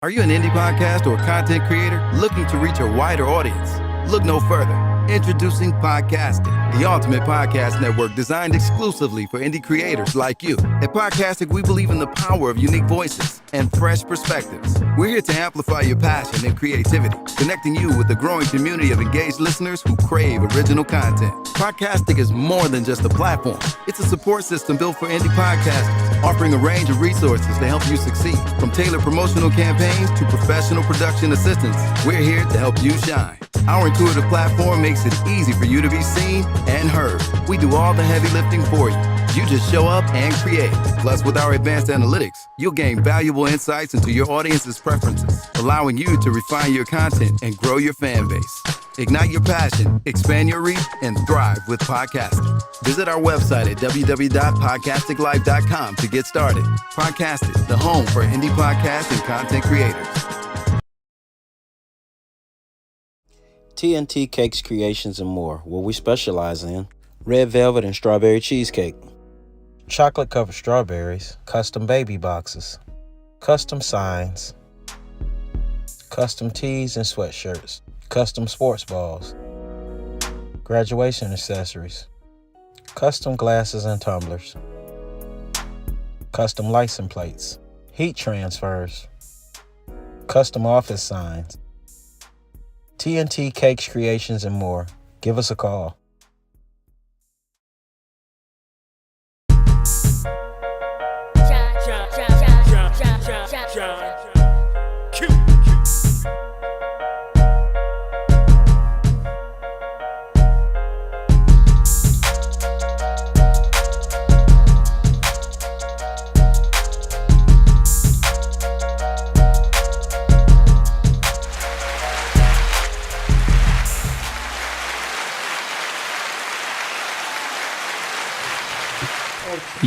Are you an indie podcast or content creator looking to reach a wider audience? Look no further. Introducing Podcastic, the ultimate podcast network designed exclusively for indie creators like you. At Podcastic, we believe in the power of unique voices and fresh perspectives. We're here to amplify your passion and creativity, connecting you with a growing community of engaged listeners who crave original content. Podcastic is more than just a platform. It's a support system built for indie podcasters, offering a range of resources to help you succeed. From tailored promotional campaigns to professional production assistance, we're here to help you shine. Our intuitive platform makes it easy for you to be seen and heard. We do all the heavy lifting for you. You just show up and create. Plus, with our advanced analytics, you'll gain valuable insights into your audience's preferences, allowing you to refine your content and grow your fan base. Ignite your passion, expand your reach, and thrive with podcasting. Visit our website at www.podcasticlife.com to get started. Podcastic, the home for indie podcasts and content creators. TNT Cakes, Creations, and More, what we specialize in: red velvet and strawberry cheesecake, chocolate-covered strawberries, custom baby boxes, custom signs, custom tees and sweatshirts, custom sports balls, graduation accessories, custom glasses and tumblers, custom license plates, heat transfers, custom office signs. TNT Cakes, Creations, and More. Give us a call.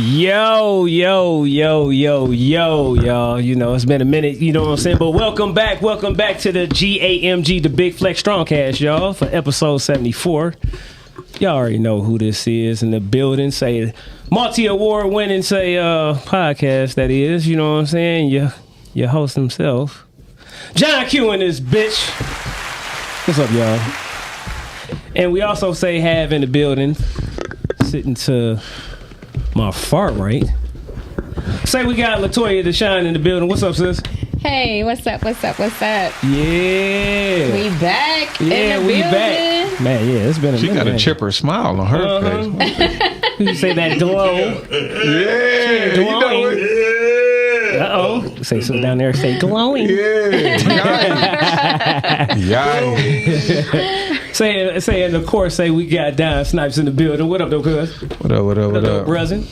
Yo, y'all. You know, it's been a minute, you know what I'm saying? But welcome back to the GAMG, the Big Flexxx Strongcast, y'all, for episode 74. Y'all already know who this is in the building. Say, multi-award winning, podcast, that is, you know what I'm saying? Your host himself, John Q in this bitch. What's up, y'all? And we also have in the building, sitting to my far right. Say we got Latoya Deshawn in the building. What's up, sis? Hey, what's up? Yeah. We back. Yeah, in the we building. back. Man, yeah, it's been a minute. She got a chipper smile on her face. You say that glow. Yeah, you know it. Uh-oh. Say so down there, say glowing. Yeah. Yikes. Say, and of course, we got Don Snipes in the building. What up, though, cuz? What up? Brother?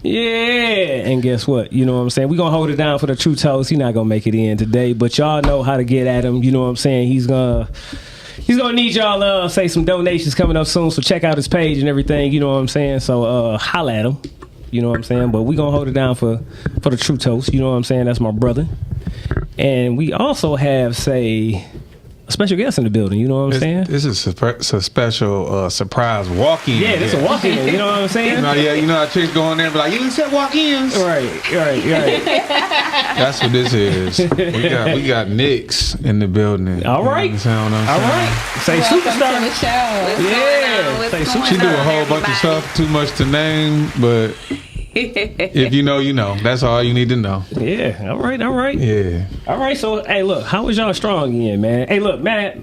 Yeah. And guess what? You know what I'm saying? We're going to hold it down for the True Toast. He's not going to make it in today, but y'all know how to get at him. You know what I'm saying? He's going to need y'all, some donations coming up soon, so check out his page and everything. You know what I'm saying? So, holla at him. You know what I'm saying? But we're going to hold it down for the True Toast. You know what I'm saying? That's my brother. And we also have, a special guest in the building. You know what I'm saying? This is a special surprise walk-in. Yeah, this is a walk-in. You know what I'm saying? You know how chicks go in there and be like, you said walk-ins? Right. That's what this is. We got Nicks in the building. All right. You know what I'm saying? All right. Say Welcome superstar. to the show. She do a whole bunch of stuff, too much to name, but if you know, you know. That's all you need to know. Yeah. All right. Yeah. All right. So, hey, look, how was y'all strong again, man? Hey, look, man,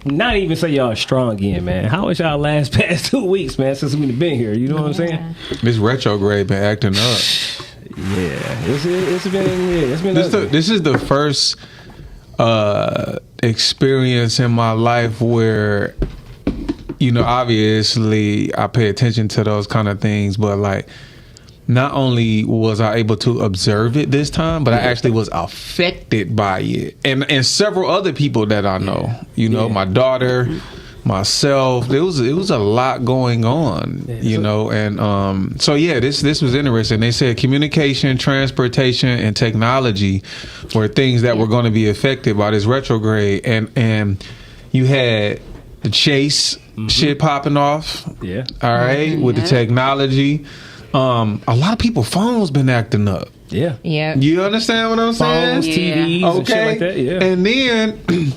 not even say y'all strong again, man. How was y'all past 2 weeks, man, since we've been here? You know what I'm saying? This retrograde been acting up. Yeah. It's been This is the first experience in my life where, you know, obviously I pay attention to those kind of things, but like, not only was I able to observe it this time, but I actually was affected by it. And several other people that I know, you know, my daughter, myself, it was a lot going on, you know. And so yeah, this was interesting. They said communication, transportation, and technology were things that were going to be affected by this retrograde. And you had the chase shit popping off. Yeah. All right, with the technology. A lot of people's phones been acting up. Yeah. Yeah. You understand what I'm saying? Phones, TVs, and shit like that. Yeah. And then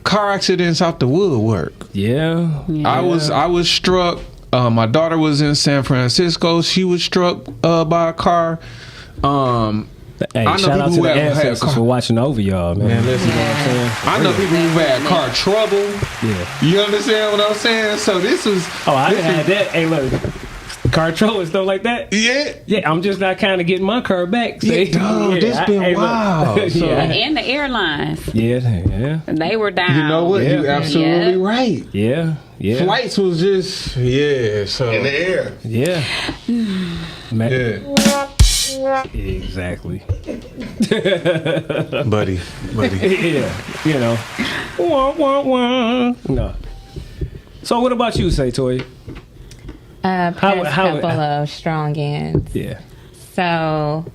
car accidents out the woodwork. Yeah. I was struck. My daughter was in San Francisco. She was struck by a car. Hey, I know shout out people to who the have had ancestors for watching over y'all, man. Man, listen, You know what I'm saying? I know people who've had car trouble. Yeah. You understand what I'm saying? So this was. Oh, I done had that. Hey, look. Car trouble and stuff like that. Yeah. Yeah, I'm just not kind of getting my car back. See? Yeah, dog, this been wild. So, And the airlines. Yeah. They were down. you know what? Yeah. You absolutely right. Yeah. Flights was just so In the air. Yeah. Man. yeah, Exactly. buddy. Yeah. You know. Wah, wah, wah. No. So what about you, say, Toy? Past couple of strong ends. Yeah. So,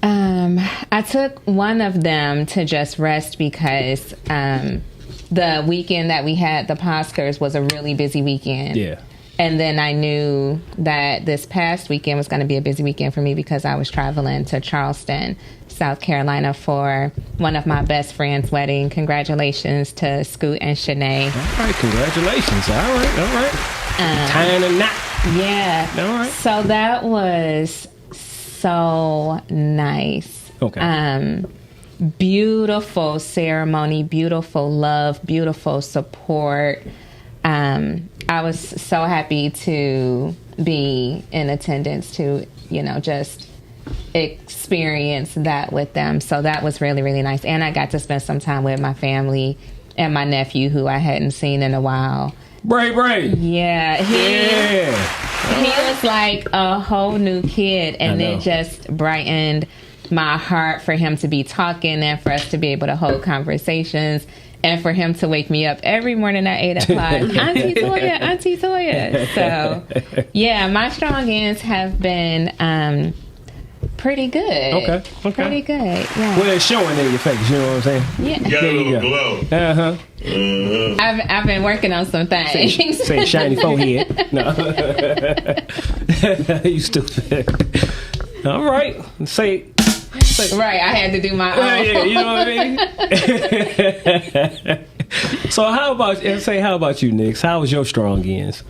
I took one of them to just rest because the weekend that we had the Oscars was a really busy weekend. Yeah. And then I knew that this past weekend was going to be a busy weekend for me because I was traveling to Charleston, South Carolina for one of my best friend's wedding. Congratulations to Scoot and Shanae. All right. Congratulations. All right. Tying a knot. Yeah. All right. So that was so nice. Okay. Beautiful ceremony, beautiful love, beautiful support. I was so happy to be in attendance to, just experience that with them. So that was really, really nice. And I got to spend some time with my family and my nephew who I hadn't seen in a while. Bray. Yeah. He was like a whole new kid, and it just brightened my heart for him to be talking and for us to be able to hold conversations and for him to wake me up every morning at 8 o'clock. Auntie Toya. So, yeah, my strong ends have been pretty good. Okay. Pretty good, yeah. Well, it's showing in your face, you know what I'm saying? Yeah. Got a There you little go. glow. Uh-huh. I've been working on some things. Say shiny forehead. No. You stupid. All right. Say. Right, I had to do my own. Yeah, you know what I mean? So how about you, Nix? How was your strong ends?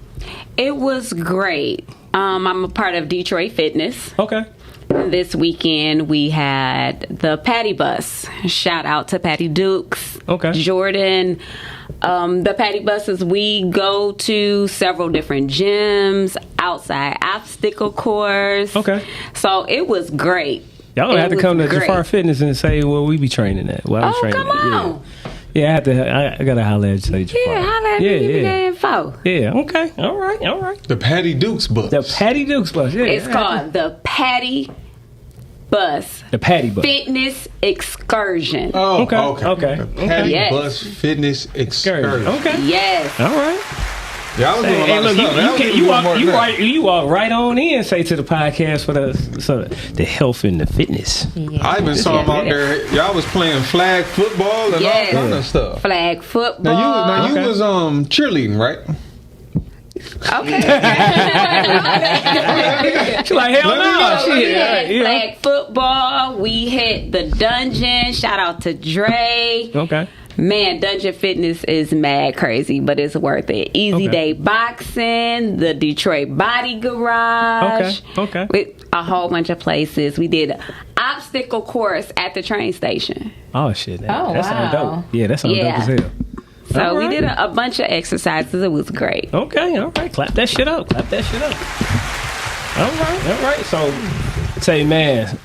It was great. I'm a part of Detroit Fitness. Okay. This weekend we had the Patty Bus. Shout out to Patty Dukes. Okay. Jordan. The Patty Buses, we go to several different gyms, outside obstacle course. Okay. So it was great. Y'all don't have to come to great. Jafar Fitness and say, well, we be training at. Well, I was Oh, training come at. on. Yeah, I got to holler at you, Jafar. Yeah, holla at me, give me that info. Yeah, okay. All right. The Patty Dukes bus. The Patty Dukes bus. Yeah. It's called the Patty Bus The Patty bus. Fitness Excursion. Oh, Okay. The Patty Yes. Bus Fitness Excursion. Okay. Yes. All right. Yeah, I was doing a lot Hey, of look, stuff. I was doing you walk right on in, say to the podcast for the health and the fitness. I even saw him out there. Y'all was playing flag football and Yes. all kind of stuff. Flag football. Now you Okay. was cheerleading, right? Okay. She's like, hell no. We Shit. had Yeah. flag football. We hit the dungeon. Shout out to Dre. Okay. Man, Dungeon Fitness is mad crazy, but it's worth it. Easy Okay. Day Boxing, the Detroit Body Garage. Okay. With a whole bunch of places. We did obstacle course at the train station. Oh shit. Oh, that sounds wow. dope. Yeah, that sounds Yeah. dope as hell. So All we right. did a bunch of exercises. It was great. Okay, all right. Clap that shit up. All right. So, say, man,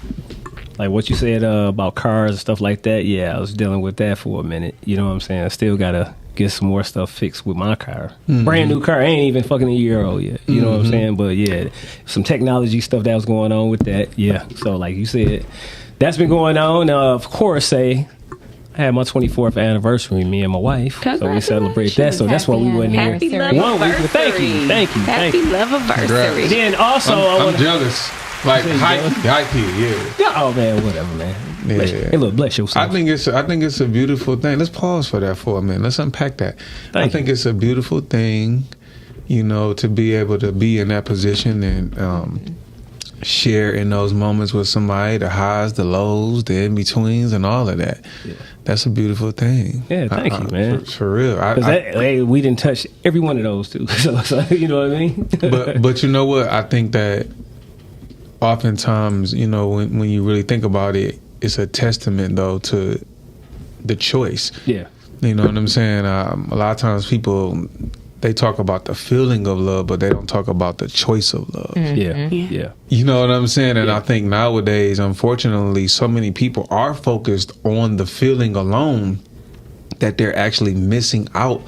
like what you said about cars and stuff like that. Yeah, I was dealing with that for a minute. You know what I'm saying? I still gotta get some more stuff fixed with my car. Brand new car. I ain't even fucking a year old yet. You know what I'm saying? But yeah, some technology stuff that was going on with that. Yeah. So like you said, that's been going on. Of course, say. I had my 24th anniversary, me and my wife. So we celebrate that. So that's why we went here. Happy love One week. anniversary. Thank you. Happy love anniversary. Then also, I'm jealous. Like high key, yeah. Oh man, whatever, man. Bless you. Yeah. Hey, look, bless yourself. I think it's a beautiful thing. Let's pause for that for a minute. Let's unpack that. I think it's a beautiful thing, to be able to be in that position and share in those moments with somebody, the highs, the lows, the in-betweens, and all of that. Yeah. That's a beautiful thing. Yeah, thank you, man. For real. Hey, we didn't touch every one of those, too. So you know what I mean? but you know what? I think that oftentimes, you know, when you really think about it, it's a testament, though, to the choice. Yeah. You know what I'm saying? A lot of times people, they talk about the feeling of love, but they don't talk about the choice of love. Mm-hmm. Yeah. You know what I'm saying? And I think nowadays, unfortunately, so many people are focused on the feeling alone that they're actually missing out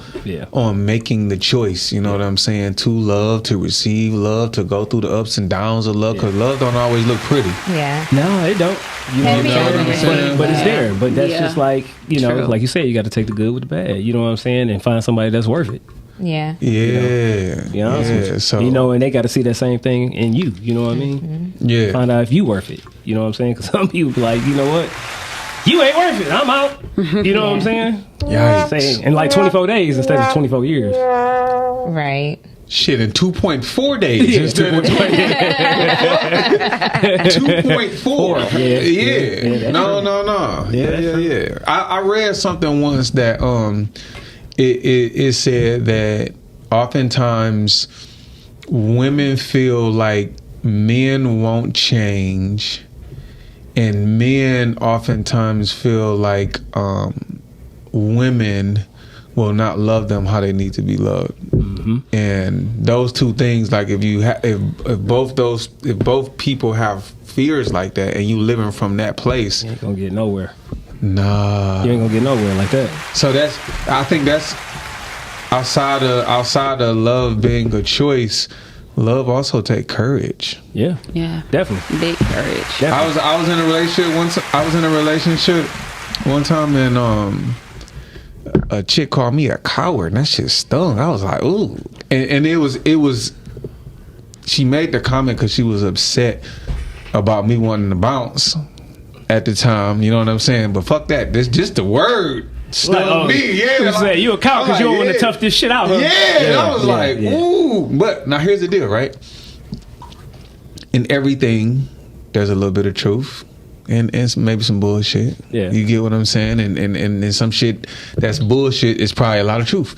on making the choice. You know what I'm saying? To love, to receive love, to go through the ups and downs of love, because love don't always look pretty. Yeah. No, it don't. You know what I'm saying? But it's there. But that's just like, you know, like you said, you got to take the good with the bad. You know what I'm saying? And find somebody that's worth it. Yeah. Yeah. You know, so, you know, and they got to see that same thing in you. You know what I mean? Mm-hmm. Yeah. Find out if you worth it. You know what I'm saying? Because some people be like, you know what? You ain't worth it. I'm out. You know what I'm saying? Yikes. In like 24 days instead of 24 years. Right. Shit, in 2.4 days instead of 2.4. Yeah. No. Yeah. I read something once that it said that oftentimes women feel like men won't change, and men oftentimes feel like women will not love them how they need to be loved. Mm-hmm. And those two things, like if both people have fears like that, and you living from that place, you ain't gonna get nowhere. Nah, you ain't gonna get nowhere like that. So I think that's outside of love being a choice. Love also take courage. Yeah, definitely, big courage. Definitely. I was in a relationship once. I was in a relationship one time, and a chick called me a coward, and that shit stung. I was like, ooh, and it was. She made the comment because she was upset about me wanting to bounce at the time. You know what I'm saying? But fuck that. That's just the word. Stung me. Yeah, like, you a coward because you don't want to tough this shit out. Huh? Yeah, and I was like, ooh. But now here's the deal, right? In everything, there's a little bit of truth. And maybe some bullshit. Yeah. You get what I'm saying? And some shit that's bullshit is probably a lot of truth.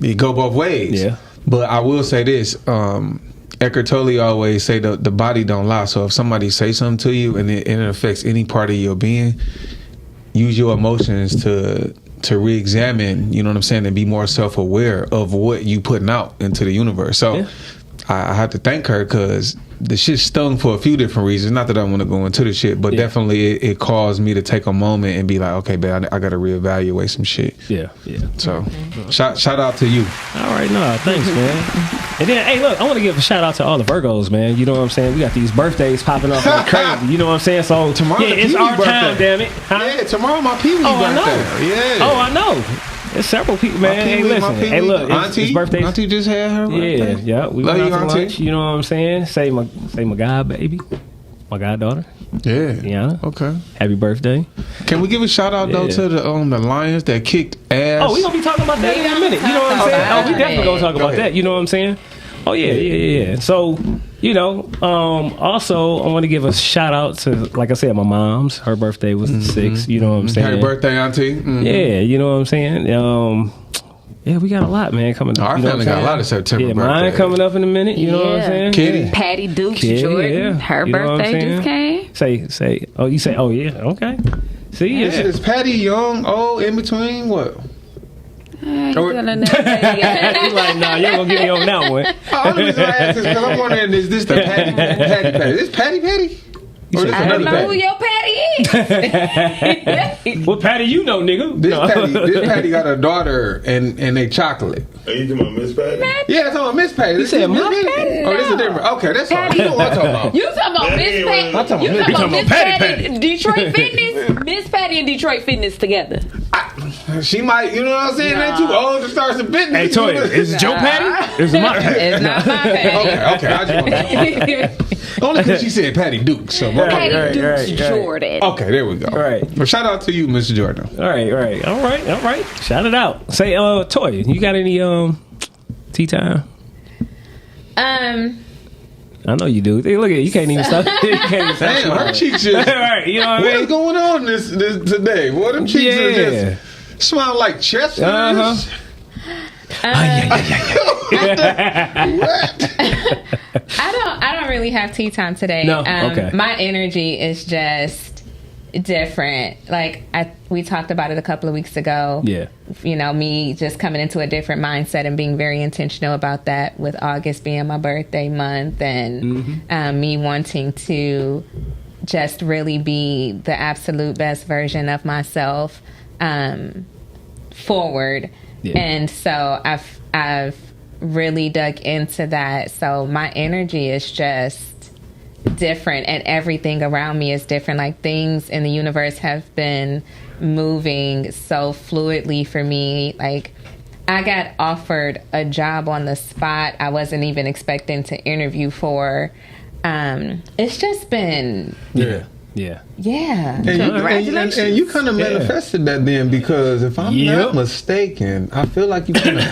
You go both ways. Yeah. But I will say this, Eckhart Tolle always say the body don't lie. So if somebody say something to you and it affects any part of your being, use your emotions to re-examine, you know what I'm saying, and be more self-aware of what you putting out into the universe. So I have to thank her because the shit stung for a few different reasons. Not that I want to go into the shit, but definitely it caused me to take a moment and be like, okay, babe, I got to reevaluate some shit. Yeah. So shout out to you. All right, no, thanks, man. And then, hey, look, I want to give a shout out to all the Virgos, man. You know what I'm saying? We got these birthdays popping off like crazy. You know what I'm saying? So tomorrow, it's our time, damn it. Huh? Yeah, tomorrow my Pee-wee birthday. I know. Yeah. Oh, I know. There's several people, man. Hey, listen. Hey, look, it's birthday. Auntie just had her birthday. Yeah. We went out to lunch. You know what I'm saying? Say my god baby, my goddaughter. Yeah. Okay. Happy birthday. Can we give a shout out though to the Lions that kicked ass? Oh, we gonna be talking about that in a minute. You know what I'm saying? Oh, we definitely gonna talk about that. You know what I'm saying? Oh yeah. So, you know, also I want to give a shout out to, like I said, my mom's. Her birthday was the 6th. You know what I'm saying? Happy birthday, Auntie. Mm-hmm. Yeah, you know what I'm saying? Yeah, we got a lot, man, coming up. Our family got a lot of September birthdays. Mine coming up in a minute. You know what I'm saying? Kitty. Patty Dukes Jordan. Her birthday just came. Say. Oh, you say, oh, yeah. Okay. See? Yeah. Is Patty young, old, in between? What? He's like, nah, you ain't gonna get me on that one. I'm just asking because I'm wondering, is this the Patty? Is this Patty? I don't know who your Patty is. What Patty you know, nigga? This Patty got a daughter and they chocolate. Are you talking about Miss Patty? Yeah, I'm talking about Miss Patty. You said Miss Patty? Oh, this is different. Okay, that's fine. You know what I'm talking about. You talking about Miss Patty? I'm talking about Miss Patty. Detroit Fitness? Miss Patty and Detroit Fitness together. She might, you know what I'm saying? They're too old to start some fitness. Hey, Toy, is it Joe Patty? It's my Patty. It's not my Patty. Okay. I just want to only because she said Patty Dukes. So Patty Dukes Jordan. Okay, there we go. Right. Well, shout out to you, Mr. Jordan. All right. Shout it out. Say, Toy, you got any tea time? I know you do. Hey, look at you. Can't even stop. You can't even stop. Damn, her cheeks just. Right, you know what I mean? What's going on this today? What them cheeks are just smile like chestnuts. I don't really have tea time today. No, okay. My energy is just different. Like we talked about it a couple of weeks ago. Yeah. You know, me just coming into a different mindset and being very intentional about that, with August being my birthday month, and me wanting to just really be the absolute best version of myself forward. Yeah. And so I've really dug into that. So my energy is just different, and everything around me is different. Like, things in the universe have been moving so fluidly for me. Like, I got offered a job on the spot I wasn't even expecting to interview for. It's just been Yeah. Congratulations. And you kind of manifested that then, because if I'm not mistaken, I feel like you kind of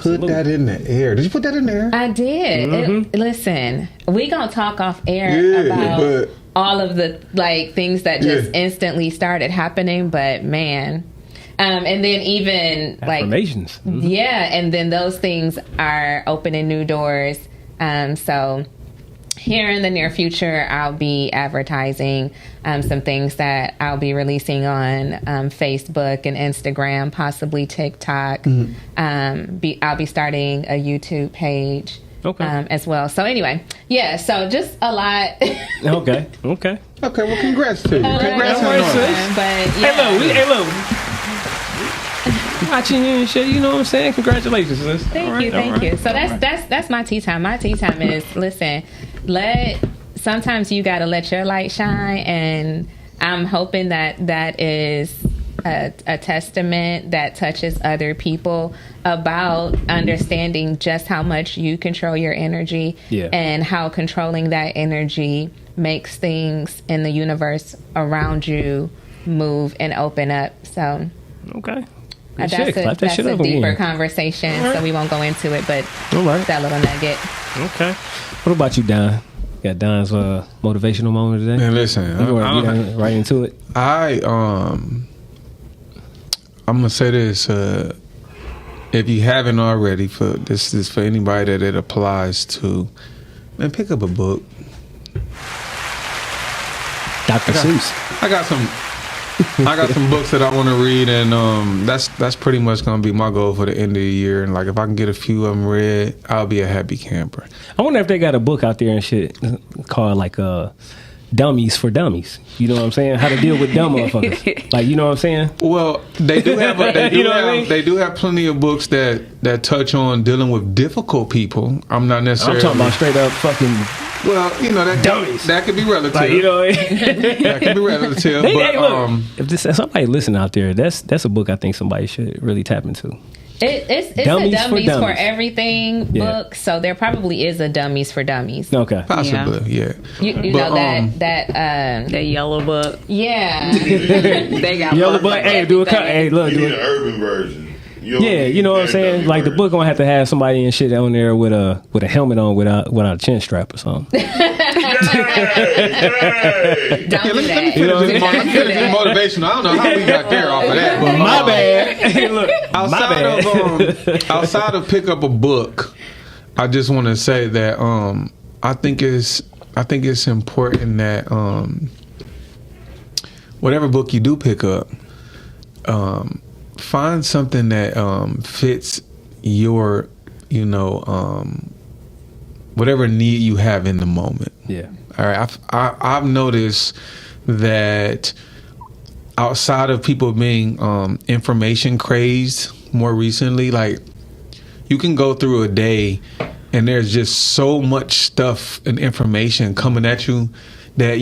put that in the air. Did you put that in the air? I did. Listen, we gonna talk off air about all of the things that just instantly started happening, but man. And then even affirmations. And then those things are opening new doors. So here in the near future, I'll be advertising some things that I'll be releasing on Facebook and Instagram, possibly TikTok. I'll be starting a YouTube page as well. So anyway, so just a lot. Okay. Well, congrats to you. Congrats on it. But hey, look. Watching you and shit, you know what I'm saying? Congratulations, sis. Thank you. So that's my tea time. My tea time is, listen, sometimes you gotta let your light shine, and I'm hoping that is a testament that touches other people about understanding just how much you control your energy, and how controlling that energy makes things in the universe around you move and open up. So that's a deeper conversation, so we won't go into it, but that little nugget. Okay. What about you, Don? Got Don's motivational moment today? Man, listen, I'm right into it. I'm gonna say this. If you haven't already, this is for anybody that it applies to, man, pick up a book. Dr. Seuss. I got some books that I want to read, and that's pretty much gonna be my goal for the end of the year. And if I can get a few of them read, I'll be a happy camper. I wonder if they got a book out there and shit called Dummies for Dummies. You know what I'm saying? How to deal with dumb motherfuckers. You know what I'm saying? Well, they do have they do have plenty of books that touch on dealing with difficult people. I'm not necessarily. I'm talking about straight up fucking. Well, that dummies. That could be relative. That could be relative. Hey, but look, if there's somebody listening out there, that's a book I think somebody should really tap into. It's Dummies a Dummies for Everything book, so there probably is a Dummies for Dummies. Okay, possibly, yeah. You know that yellow book. Yeah, they got yellow book. Hey, do an urban version. You know what I'm saying? The book gonna have to have somebody and shit on there with a helmet on without a chin strap or something. Let me finish this motivation. I don't know how we got there off of that. But, my bad. Hey, look, outside of pick up a book, I just want to say that I think it's important that whatever book you do pick up, find something that fits your, whatever need you have in the moment. Yeah. All right. I've noticed that outside of people being information crazed more recently, you can go through a day and there's just so much stuff and information coming at you that,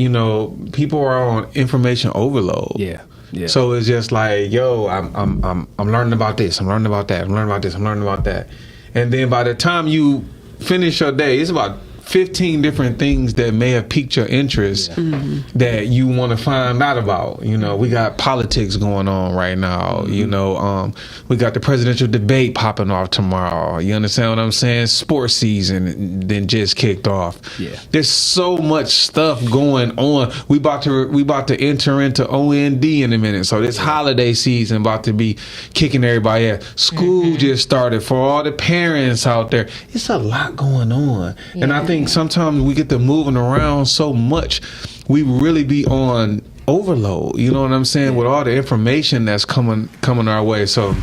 people are on information overload. Yeah. Yeah. So it's just yo, I'm learning about this, I'm learning about that, I'm learning about this, I'm learning about that. And then by the time you finish your day, it's about 15 different things that may have piqued your interest that you want to find out about. You know, we got politics going on right now. You know, we got the presidential debate popping off tomorrow. You understand what I'm saying? Sports season then just kicked off. Yeah. There's so much stuff going on. We about to enter into OND in a minute. So this holiday season about to be kicking everybody ass. School just started for all the parents out there. It's a lot going on. And I think sometimes we get to moving around so much, we really be on overload. You know what I'm saying? With all the information that's coming our way. So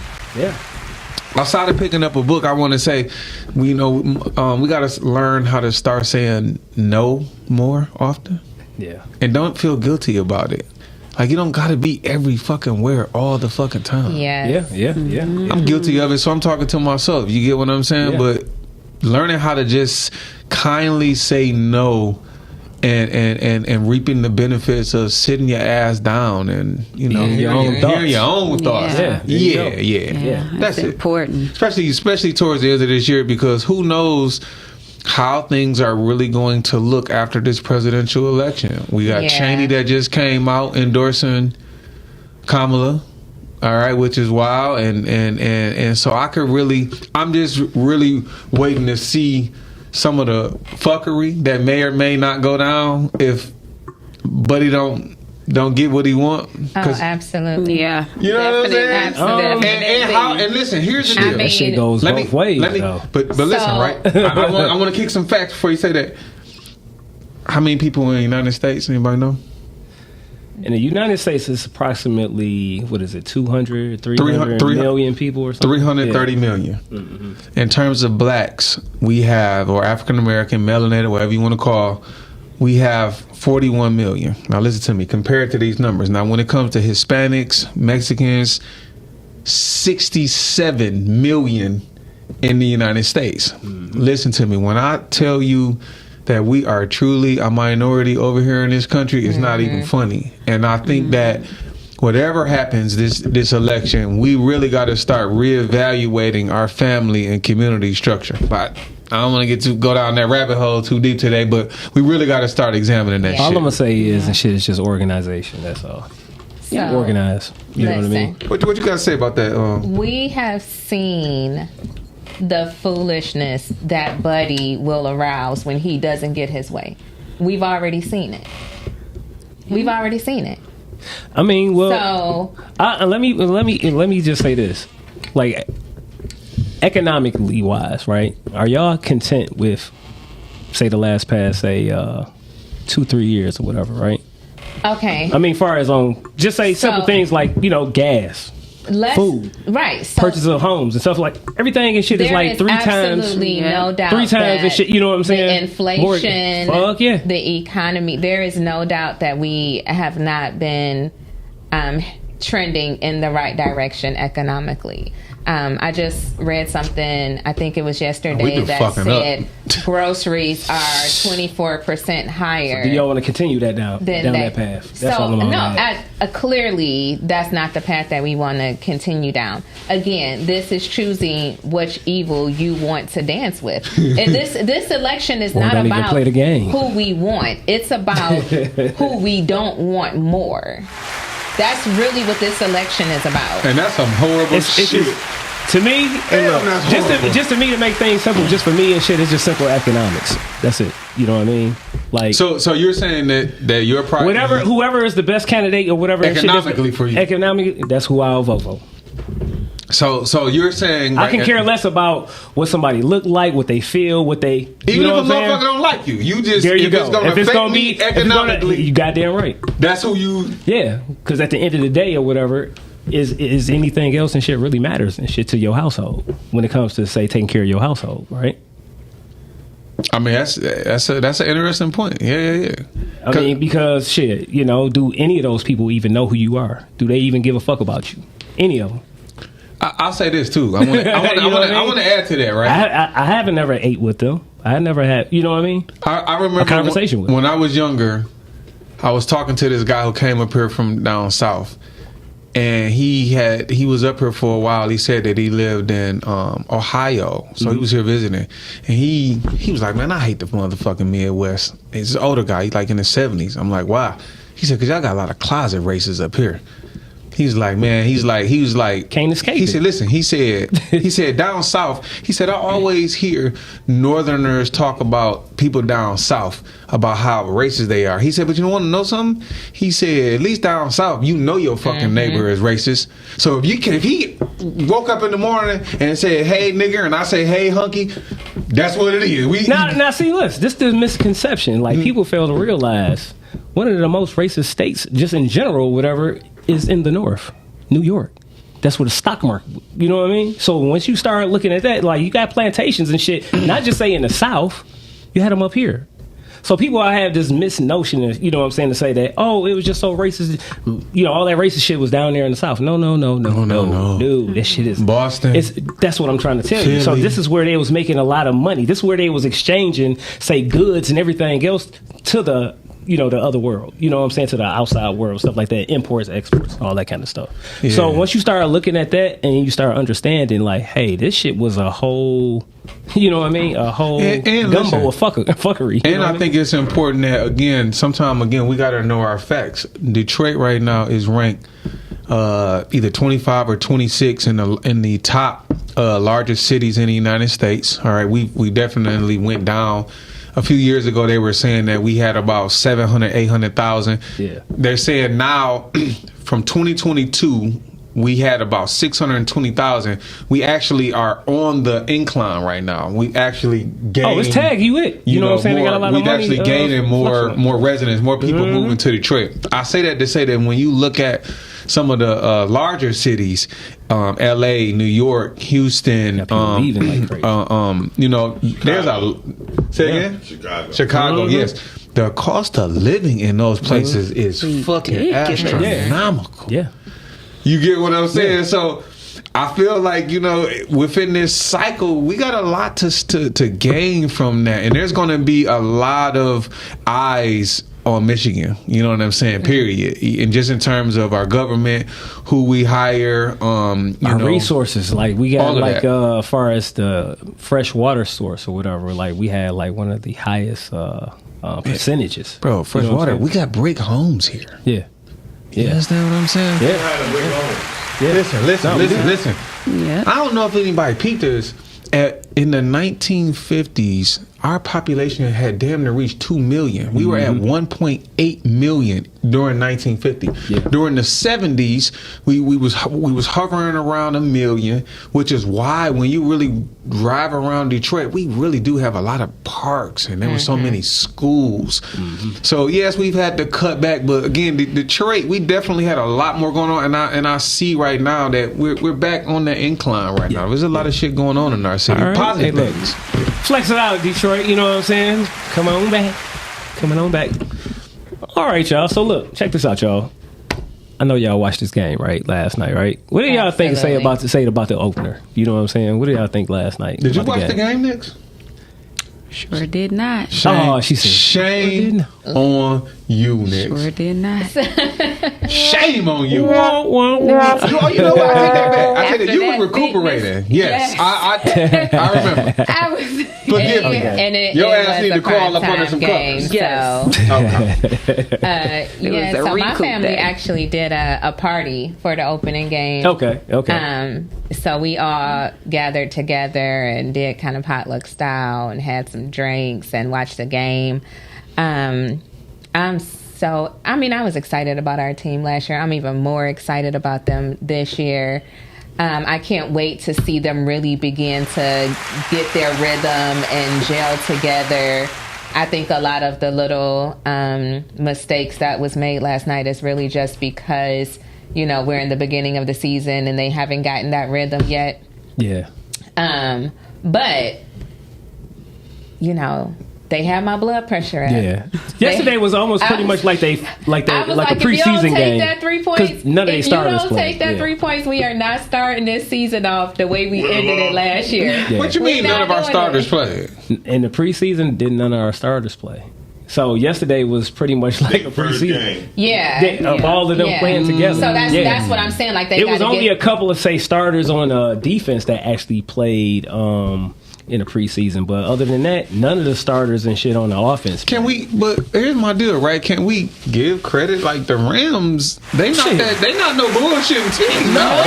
outside of picking up a book, I want to say, we got to learn how to start saying no more often. Yeah. And don't feel guilty about it. Like, you don't got to be every fucking where all the fucking time. Yeah. I'm guilty of it, so I'm talking to myself. You get what I'm saying? Yeah. But learning how to just kindly say no and reaping the benefits of sitting your ass down and, you know, Hearing your own thoughts. hearing your own thoughts. Yeah. That's important. Especially towards the end of this year, because who knows how things are really going to look after this presidential election. We got Cheney that just came out endorsing Kamala. All right, which is wild, and so I'm just really waiting to see some of the fuckery that may or may not go down if Buddy don't get what he want. Oh, absolutely. Yeah. You know what I'm saying? Absolutely. And listen, here's the deal. That shit goes both ways. But listen, right? I want to kick some facts before you say that. How many people in the United States? Anybody know? In the United States, it's approximately, 300 million people or something? 330 million. Mm-hmm. In terms of blacks, we have, or African American, melanated, whatever you want to call, we have 41 million. Now listen to me, compared to these numbers. Now when it comes to Hispanics, Mexicans, 67 million in the United States. Mm-hmm. Listen to me, when I tell you that we are truly a minority over here in this country, it's not even funny. And I think that whatever happens this election, we really got to start reevaluating our family and community structure. But I don't want to go down that rabbit hole too deep today, but we really got to start examining that shit. All I'm going to say is, is just organization. That's all. So, organize. You know what I mean? What you got to say about that? We have seen the foolishness that Buddy will arouse when he doesn't get his way. We've already seen it. I mean, well, so let me just say this, like, economically wise, right? Are y'all content with, say, the last past, say, 2-3 years or whatever, right? Okay. I mean, far as just say simple things like, food, gas, right? So purchase of homes and stuff, like everything and shit is like 3 times. Absolutely no doubt. 3 times and shit. You know what I'm saying? The inflation, the economy. There is no doubt that we have not been trending in the right direction economically. I just read something, I think it was yesterday, that said groceries are 24% higher. So do y'all want to continue that down that path? That's all I'm on. Clearly, that's not the path that we want to continue down. Again, this is choosing which evil you want to dance with. And this election is not about play the game. Who we want. It's about who we don't want more. That's really what this election is about. And that's some horrible shit. To me, just to me, to make things simple, just for me and shit, it's just simple economics. That's it. You know what I mean? Like, so you're saying that your priority, whoever is the best candidate or whatever economically for you, economically, that's who I'll vote for. So you're saying I can care less about what somebody look like, what they feel, what they even if a motherfucker don't like you. You just there you go. If it's gonna be economically, you goddamn right. That's who you. Yeah, because at the end of the day or whatever, is anything else and shit really matters and shit to your household when it comes to, say, taking care of your household, right? I mean, that's an interesting point. Yeah. I mean, because shit, do any of those people even know who you are? Do they even give a fuck about you? Any of them? I'll say this too. I want to add to that, right? I haven't ever ate with them. I never had. You know what I mean? I remember a conversation with them. When I was younger, I was talking to this guy who came up here from down south, and he was up here for a while. He said that he lived in Ohio, so he was here visiting, and he was like, man, I hate the motherfucking Midwest. He's an older guy, he's like in his 70s. I'm like, why? He said, because y'all got a lot of closet races up here. He's like, man, he was like, can't escape. He said, listen, he said down south, he said, I always hear Northerners talk about people down south about how racist they are. He said, but you want to know something? He said, at least down south, you know your fucking neighbor is racist. So if he woke up in the morning and said, hey nigger, and I say, hey hunky, that's what it is. Now see, listen, this is the misconception. Like people fail to realize one of the most racist states, just in general, whatever, is in the North, New York. That's where the stock market, you know what I mean? So once you start looking at that, like you got plantations and shit, not just say in the South, you had them up here. So people have this misnotion, you know what I'm saying, to say that, oh, it was just so racist, you know, all that racist shit was down there in the South. No. Dude, that shit is Boston. That's what I'm trying to tell you. So this is where they was making a lot of money. This is where they was exchanging, say, goods and everything else to the, you know, the other world, you know what I'm saying, to the outside world, stuff like that, imports, exports, all that kind of stuff. Yeah. So once you start looking at that and you start understanding, like, hey, this shit was a whole, you know what I mean, a whole gumbo of fuckery. And I think it's important that, again, we got to know our facts. Detroit right now is ranked either 25 or 26 in the top largest cities in the United States. All right, we definitely went down. A few years ago, they were saying that we had about 700, 800,000. Yeah. They're saying now, from 2022, we had about 620,000. We actually are on the incline right now. We actually gained. Oh, it's tag you it. You know what I'm saying? They got a lot of money. We actually gaining more residents, more people moving to Detroit. I say that to say that when you look at some of the larger cities, L.A., New York, Houston, you know, there's a say again, Chicago, yes. The cost of living in those places is fucking astronomical. Yeah. You get what I'm saying? Yeah. So I feel like, you know, within this cycle, we got a lot to gain from that. And there's going to be a lot of eyes on Michigan, you know what I'm saying, period. And just in terms of our government, who we hire, our resources, like we got like as far as the fresh water source or whatever, like we had like one of the highest percentages. Bro, fresh water, we got brick homes here. Yeah. You understand what I'm saying? Listen. Yeah. I don't know if anybody peeped this. In the 1950s, our population had damn near reached 2 million. We were at 1.8 million during 1950. Yeah. During the 70s, we was hovering around 1 million, which is why when you really drive around Detroit, we really do have a lot of parks, and there were so many schools. So yes, we've had to cut back, but again, Detroit, we definitely had a lot more going on, and I see right now that we're back on the incline right now. There's a lot of shit going on in our city. Right. Positive things. Flex it out, Detroit. You know what I'm saying? Coming on back. All right, y'all. So look, check this out, y'all. I know y'all watched this game, right? Last night, right? What did y'all think say about the opener? You know what I'm saying? What did y'all think last night? Did you watch the game, Nix? Sure did not. Shame, she said, shame on you, Nix. Sure did not. Shame on you. You know what? I take that back. I take that. You were recuperating. Yes. I remember. I was. Forgive me. And your ass need to crawl up under some covers. Yes. Okay. So my family actually did a party for the opening game. Okay. So we all gathered together and did kind of potluck style and had some drinks and watched the game. I was excited about our team last year. I'm even more excited about them this year. I can't wait to see them really begin to get their rhythm and gel together. I think a lot of the little mistakes that was made last night is really just because, you know, we're in the beginning of the season and they haven't gotten that rhythm yet. Yeah. But, you know, they had my blood pressure up. Yeah. Yesterday was almost pretty much like a preseason game. That 3 points, none of their starters if you don't take that 3 points, we are not starting this season off the way we ended it last year. Yeah. What you mean none of our starters played? In the preseason, did none of our starters play? So yesterday was pretty much like a First preseason. game. Yeah. Of all of them playing together. So that's what I'm saying. Like it was only a couple of starters on defense that actually played in the preseason, but other than that, none of the starters and shit on the offense. But here's my deal, right? Can we give credit? Like the Rams, they not no bullshitting team. No,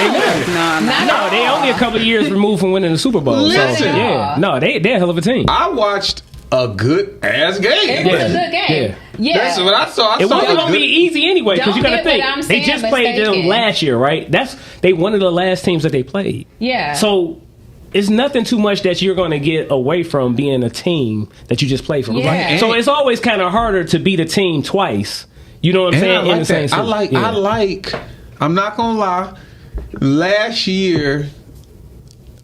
they only a couple of years removed from winning the Super Bowl. Listen. They're a hell of a team. I watched a good ass game. It was a good game. Yeah. That's what I saw. It wasn't going to be easy anyway, because you got to think. They just played them last year, right? They one of the last teams that they played. Yeah. So it's nothing too much that you're going to get away from being a team that you just play from. Yeah. Right? So it's always kind of harder to beat a team twice. You know what I'm saying? I like I'm not going to lie. Last year,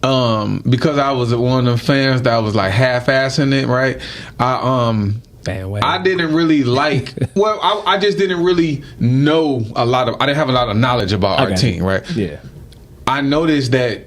because I was one of the fans that was like half-assing it, right? I didn't really like. Well, I just didn't really know a lot of. I didn't have a lot of knowledge about our team, right? Yeah. I noticed that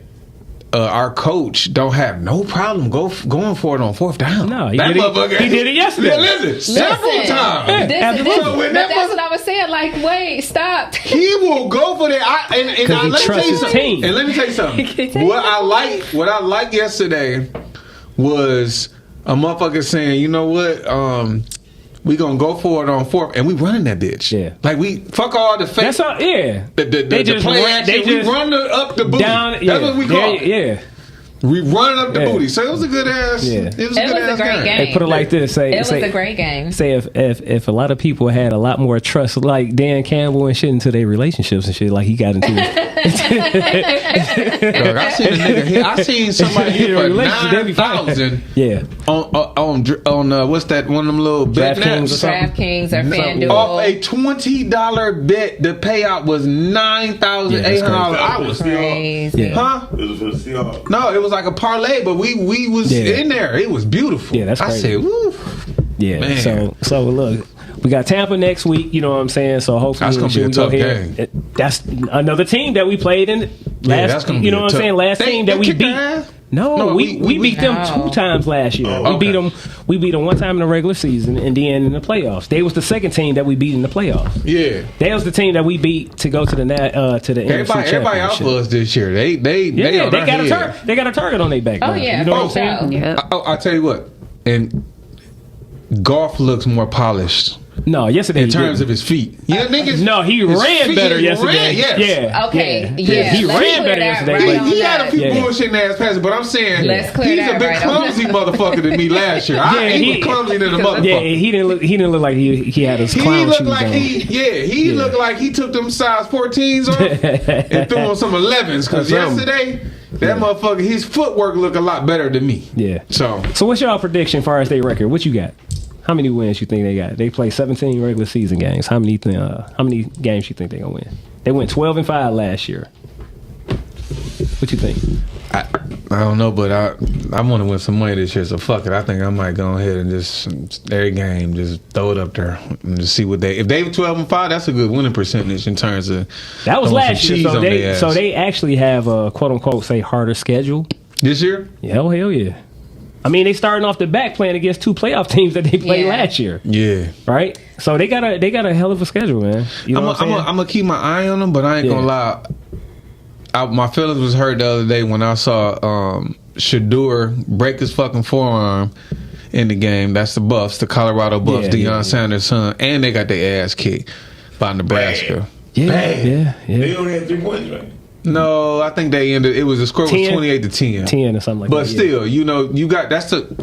our coach don't have no problem going for it on fourth down. No, he that did motherfucker. He did it yesterday. Yeah, listen, several times. But that's what I was saying. Like, wait, stop. He will go for that. He trusts his team. And let me tell you something. What I liked yesterday was a motherfucker saying, you know what? We gonna go for it on fourth, and we running that bitch. Yeah, like we fuck all the fake. That's all. Yeah, they just play action. We run up the booty. That's what we call it. Yeah. We run up the booty. So it was a good ass. Yeah. It was a great game. Hey, put it like this. It was a great game. Say if a lot of people had a lot more trust, like Dan Campbell and shit, into their relationships and shit, like he got into it. Look, I seen a nigga hit. I seen somebody hit for 9,000. Yeah. On what's that? One of them little bet DraftKings or FanDuel. Off a $20 bet, the payout was $9,800. I was crazy. Huh? It was for the Seahawks. No, it was like a parlay, but we was in there. It was beautiful. Yeah, that's crazy. I said, woo. Yeah. Man. So look, we got Tampa next week. You know what I'm saying? So hopefully that's gonna be a tough game. That's another team that we played in last. That's gonna be you know what I'm saying? Last team that we beat. No, we beat them 2 times last year. We beat them. We beat them 1 time in the regular season, and then in the playoffs. They was the second team that we beat in the playoffs. Yeah, that was the team that we beat to go to the NFC Championship. Everybody out for us this year. They got a target on their back. Oh yeah, you know what I'm saying? Yeah. I'll tell you what. And golf looks more polished. No, yesterday in terms of his feet. Yeah, niggas. No, he ran better yesterday. Yeah. Okay. Yeah. He ran better yesterday. He had a few bullshitting ass passes, but I'm saying he's a bit clumsy motherfucker than me last year. He was clumsy than a motherfucker. Yeah, he didn't look like he had his clown shoes on. He looked like he took them size 14s off and threw on some 11s. Because yesterday, that motherfucker, his footwork looked a lot better than me. Yeah. So what's your prediction as far as their record? What you got? How many wins you think they got? They play 17 regular season games. How many games you think they gonna win? They went 12-5 last year. What you think? I don't know, but I want to win some money this year, so fuck it. I think I might go ahead and just every game just throw it up there and just see what if they were 12-5, that's a good winning percentage in terms of that was last year. So they actually have a quote unquote say harder schedule this year. Hell yeah. I mean, they starting off the back playing against 2 playoff teams that they played last year. Yeah. Right? So they got a hell of a schedule, man. You know I'm gonna keep my eye on them, but I ain't gonna lie. My feelings was hurt the other day when I saw Shadur break his fucking forearm in the game. That's the Buffs, the Colorado Buffs, Deion Sanders' son, and they got their ass kicked by Nebraska. Yeah. They only had 3 points, right? No, I think they ended. It was the score was 28-10. 10 or something like that. But still, you know, you got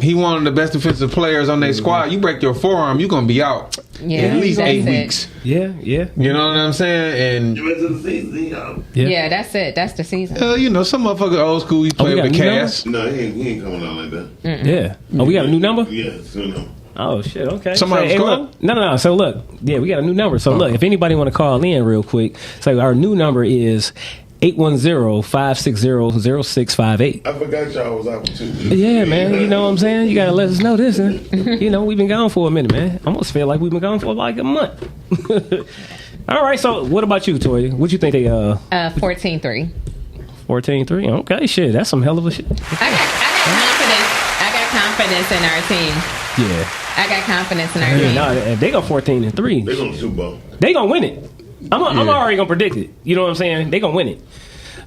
he one of the best defensive players on their squad. You break your forearm, you're gonna be out at least 8 weeks. Yeah. You know what I'm saying? And you went to the season, yeah, that's it. That's the season. You know, some motherfucker old school. He play with a cast. No, he ain't coming out like that. Mm-mm. Yeah. Oh, we got a new number. Yeah, it's new number. Oh shit! Okay. Somebody look. No. So look, we got a new number. So look, if anybody want to call in real quick, so our new number is 810-560-0658. I forgot y'all was out too. Yeah, man. You know what I'm saying? You gotta let us know this. You know, we've been gone for a minute, man. I almost feel like we've been gone for like a month. All right. So, what about you, Toya? What you think they 14-3. 14-3. Okay, shit. That's some hell of a shit. I got confidence in our team. Yeah. I got confidence in our Yeah, team. nah, if they go 14-3. They going to Super Bowl. They gonna win it. I'm already gonna predict it. You know what I'm saying? They gonna win it.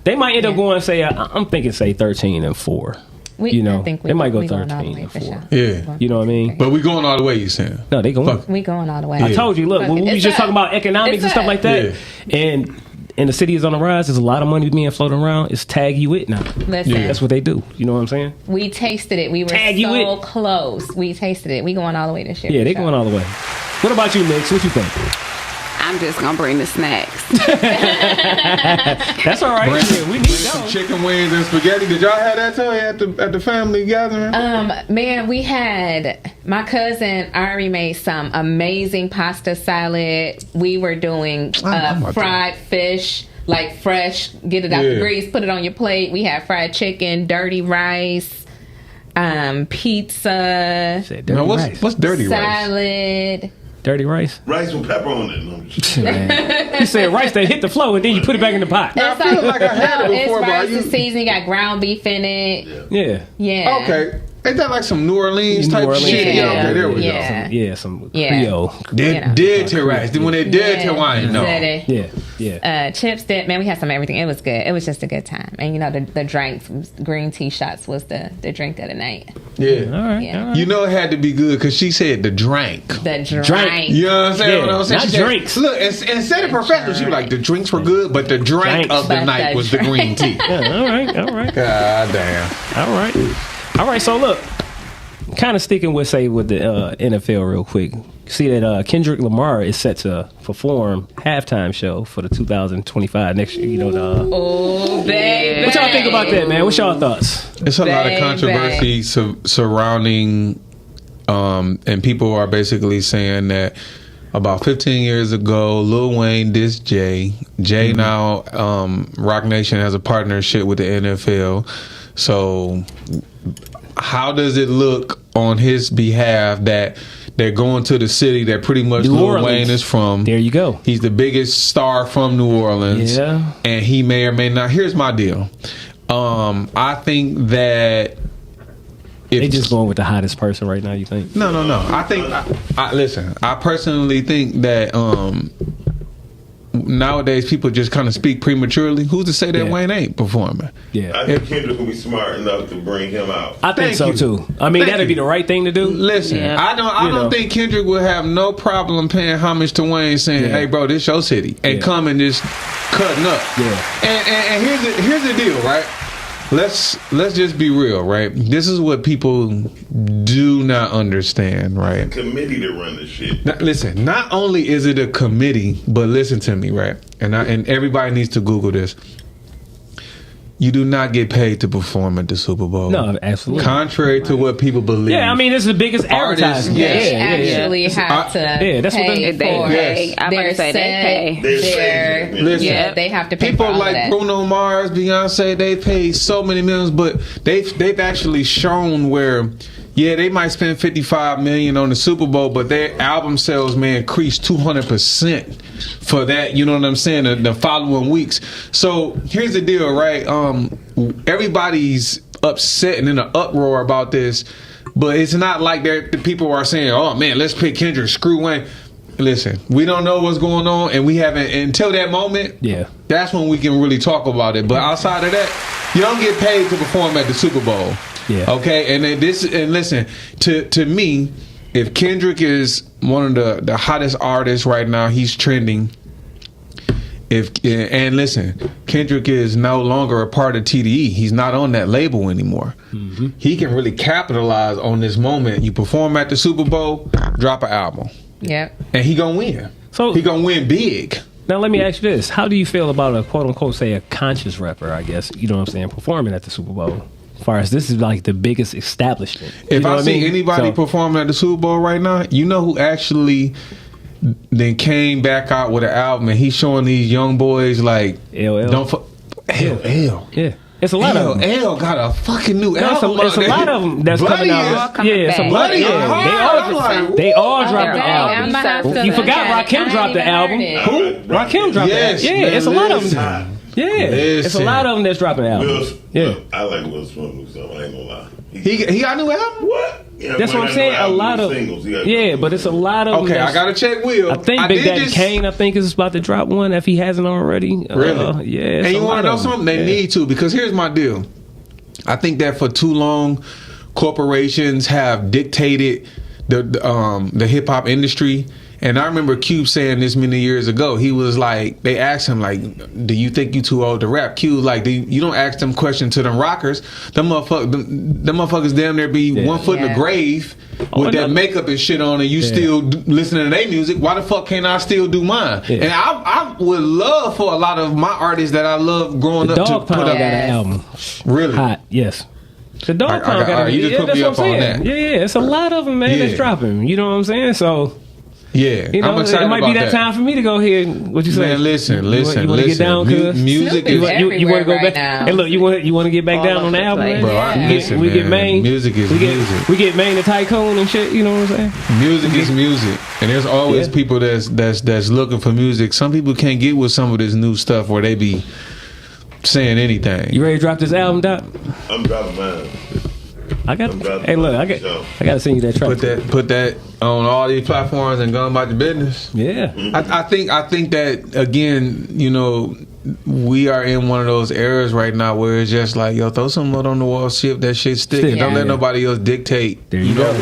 They might end up going say I'm thinking say 13-4. You know, I think they might go we going all the way 13-4. for sure. Yeah. You know what I mean? But we going all the way, you saying? No, they gonna win. We going all the way. I told you. Look, when we was It's just up. talking about economics It's and stuff up. like that, and the city is on the rise. There's a lot of money being floating around. It's tag you it now. Listen, That's what they do. You know what I'm saying? we tasted it. We were Tag you so it. close. We tasted it. We going all the way this year. Yeah, for they sure. going all the way. What about you, Mix? What you think? I'm just gonna bring the snacks. That's all right. Yeah, we need Some those. chicken wings and spaghetti. Did y'all have that too at the family gathering? Man, we had my cousin Ari made some amazing pasta salad. We were doing I'm about fried fish, like fresh. Get it out the grease, put it on your plate. We had fried chicken, dirty rice, pizza, Said dirty Now, rice. what's dirty rice? salad. Dirty rice? Rice with pepper on it. No, I'm just- Man. You said rice that hit the floor and then you put it back in the pot. I feel like I had it before, it's but I rice used- and seasoning. Got ground beef in it. Yeah. Yeah. Okay. Ain't that like some New Orleans New type Orleans, shit? yeah. Okay, there we Yeah. Yeah, some Yeah. Creole. Dead to rice. Then when they dead to wine, no. Said it. Yeah, yeah. Chips dip, man, we had some everything. It was good. It was just a good time. And you know, the drinks, green tea shots was the drink of the night. Yeah. All right, Yeah. all right. You know it had to be good because she said the drink. The drink. Drink. You know what I'm saying? Yeah, What I'm saying? not She said- drinks. Look, instead of professional, she was like, the drinks were good, but the drink Drinks. of the But night the was the green tea. Yeah, all right, all right. God damn. All right. All right, so look, kind of sticking with, say, with the NFL real quick. See that Kendrick Lamar is set to perform halftime show for the 2025 next year. You know, Oh, baby. what y'all think about that, man? What's y'all thoughts? It's a lot of Baby. controversy surrounding, and people are basically saying that about 15 years ago, Lil Wayne dissed Jay. Jay now, Rock Nation has a partnership with the NFL. So, how does it look on his behalf that they're going to the city that pretty much New Lil Orleans. Wayne is from? There you go. He's the biggest star from New Orleans. Yeah. And he may or may not. Here's my deal. I think that if They just going with the hottest person right now, you think? no. I think I listen. I personally think that nowadays people just kind of speak prematurely. Who's to say that Yeah. Wayne ain't performing? Yeah. I think Kendrick will be smart enough to bring him out. I think Thank so you. too. I mean, Thank that'd be you. the right thing to do. Listen, Yeah. I You know. don't think Kendrick would have no problem paying homage to Wayne, saying, Yeah. "Hey, bro, this your city," and Yeah. come and just cutting up. Yeah. And here's the deal, right? Let's just be real, right? This is what people do not understand, right? Committee to run this shit. Now, listen, not only is it a committee, but listen to me, right? And everybody needs to Google this. You do not get paid to perform at the Super Bowl. No, absolutely. Contrary to what people believe. Yeah, I mean, it's the biggest Artists, advertisement. yes. They Yeah, yeah. actually have to Yeah, that's what pay they- They for pay. I'm about their to say they pay. They're their, saying- Listen, yeah, they have to pay people for all like of that. Bruno Mars, Beyonce, they pay so many millions, but they've actually shown where, yeah, they might spend $55 million on the Super Bowl, but their album sales may increase 200% for that. You know what I'm saying? The following weeks. So here's the deal, right? Everybody's upset and in an uproar about this, but it's not like the people are saying, "Oh man, let's pick Kendrick, screw Wayne." Listen, we don't know what's going on, and we haven't until that moment. Yeah. That's when we can really talk about it. But outside of that, you don't get paid to perform at the Super Bowl. Yeah. Okay. And then listen, to me, if Kendrick is one of the hottest artists right now, he's trending. And listen, Kendrick is no longer a part of TDE. He's not on that label anymore. Mm-hmm. He can really capitalize on this moment. You perform at the Super Bowl, drop an album, Yep. and he gonna win. So- he gonna win big. Now, let me ask you this. How do you feel about a quote unquote, say, a conscious rapper, I guess, you know what I'm saying, performing at the Super Bowl? As far as this is like the biggest establishment. You If know I what see mean? anybody So- performing at the Super Bowl right now, you know who actually then came back out with an album and he's showing these young boys like LL. don't LL. Yeah. It's a lot of them. LL got a fucking new No, album. it's a lot of them that's Buddy coming out. is- coming Yeah, it's a back. Buddy. Buddy Yeah, is hard. I'm like, they all dropped they're the all album. I'ma have to You forgot check. Rakim I dropped the ain't even album. heard it. Who? Rakim dropped Yes, that. Yeah, man, it's a lot of listen. them. It's a lot of them that's dropping albums. I like Will Smith new stuff. I ain't gonna lie. He got a new album? What? Yeah, that's what I'm saying. A lot of singles. but it's a lot of. Okay, I gotta check Will. I think Big Daddy Kane, is about to drop one if he hasn't already. Really? Yeah. And you want to know something? They need to, because here's my deal. I think that for too long, corporations have dictated the hip hop industry. And I remember Cube saying this many years ago. He was like, they asked him, like, do you think you too old to rap? Cube, like, you don't ask them questions to them rockers. Them motherfuckers damn near be 1 foot in the grave with that makeup and shit on, and you still listening to their music. Why the fuck can't I still do mine? Yeah. And I would love for a lot of my artists that I love growing up to put up got an album. Really? Hot, yes. The Dog Pound got an album. You just put me up on that. Yeah, it's a lot of them, man, that's dropping. You know what I'm saying? So... Yeah, you know, I'm excited it might about be that time for me to go ahead. What you say? Man, listen. You want to get down, cuz? Music is you want to go right back? Now. Hey, look, you want to get back down on the album, bro? We get Maine. Music is music. We get Maine the Tycoon and shit. You know what I'm saying? Music is music, and there's always people that's looking for music. Some people can't get with some of this new stuff where they be saying anything. You ready to drop this album, Doc? I'm dropping mine. I got to send you that track. Put that on all these platforms and go about your business. Yeah. I think that, again, you know, we are in one of those eras right now where it's just like, yo, throw some mud on the wall, see if that shit sticks. Don't let nobody else dictate. There you go.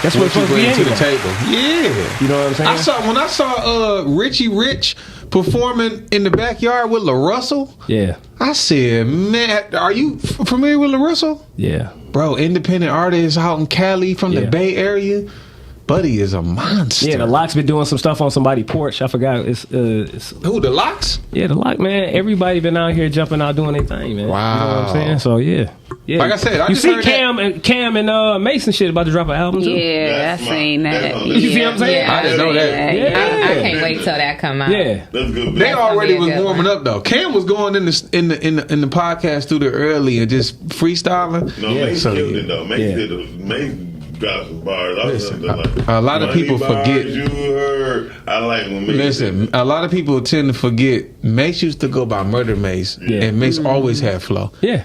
That's what you bring to the anyway. table. Yeah. You know what I'm saying? When I saw Richie Rich performing in the backyard with La Russell. Yeah. I said, man, are you familiar with La Russell? Yeah. Bro, independent artist out in Cali from the Bay Area. Buddy is a monster. Yeah, the Lock's been doing some stuff on somebody's porch. I forgot. It's who, the Locks? Yeah, the Lock, man. Everybody been out here jumping out doing their thing, man. Wow. You know what I'm saying? So yeah. Like I said, you see Cam and Mason shit about to drop an album too. Yeah, I seen that. You see what I'm saying? Yeah, I didn't know that. Yeah. I can't wait till that come out. Yeah, that's good. They already was warming up though. Cam was going in the podcast studio early and just freestyling. No, Mason killed it though. Mason got some bars. Listen, a lot of people forget. You heard. I like when Mace. Listen, a lot of people tend to forget. Mace used to go by Murder Mace, and Mace always had flow. Yeah.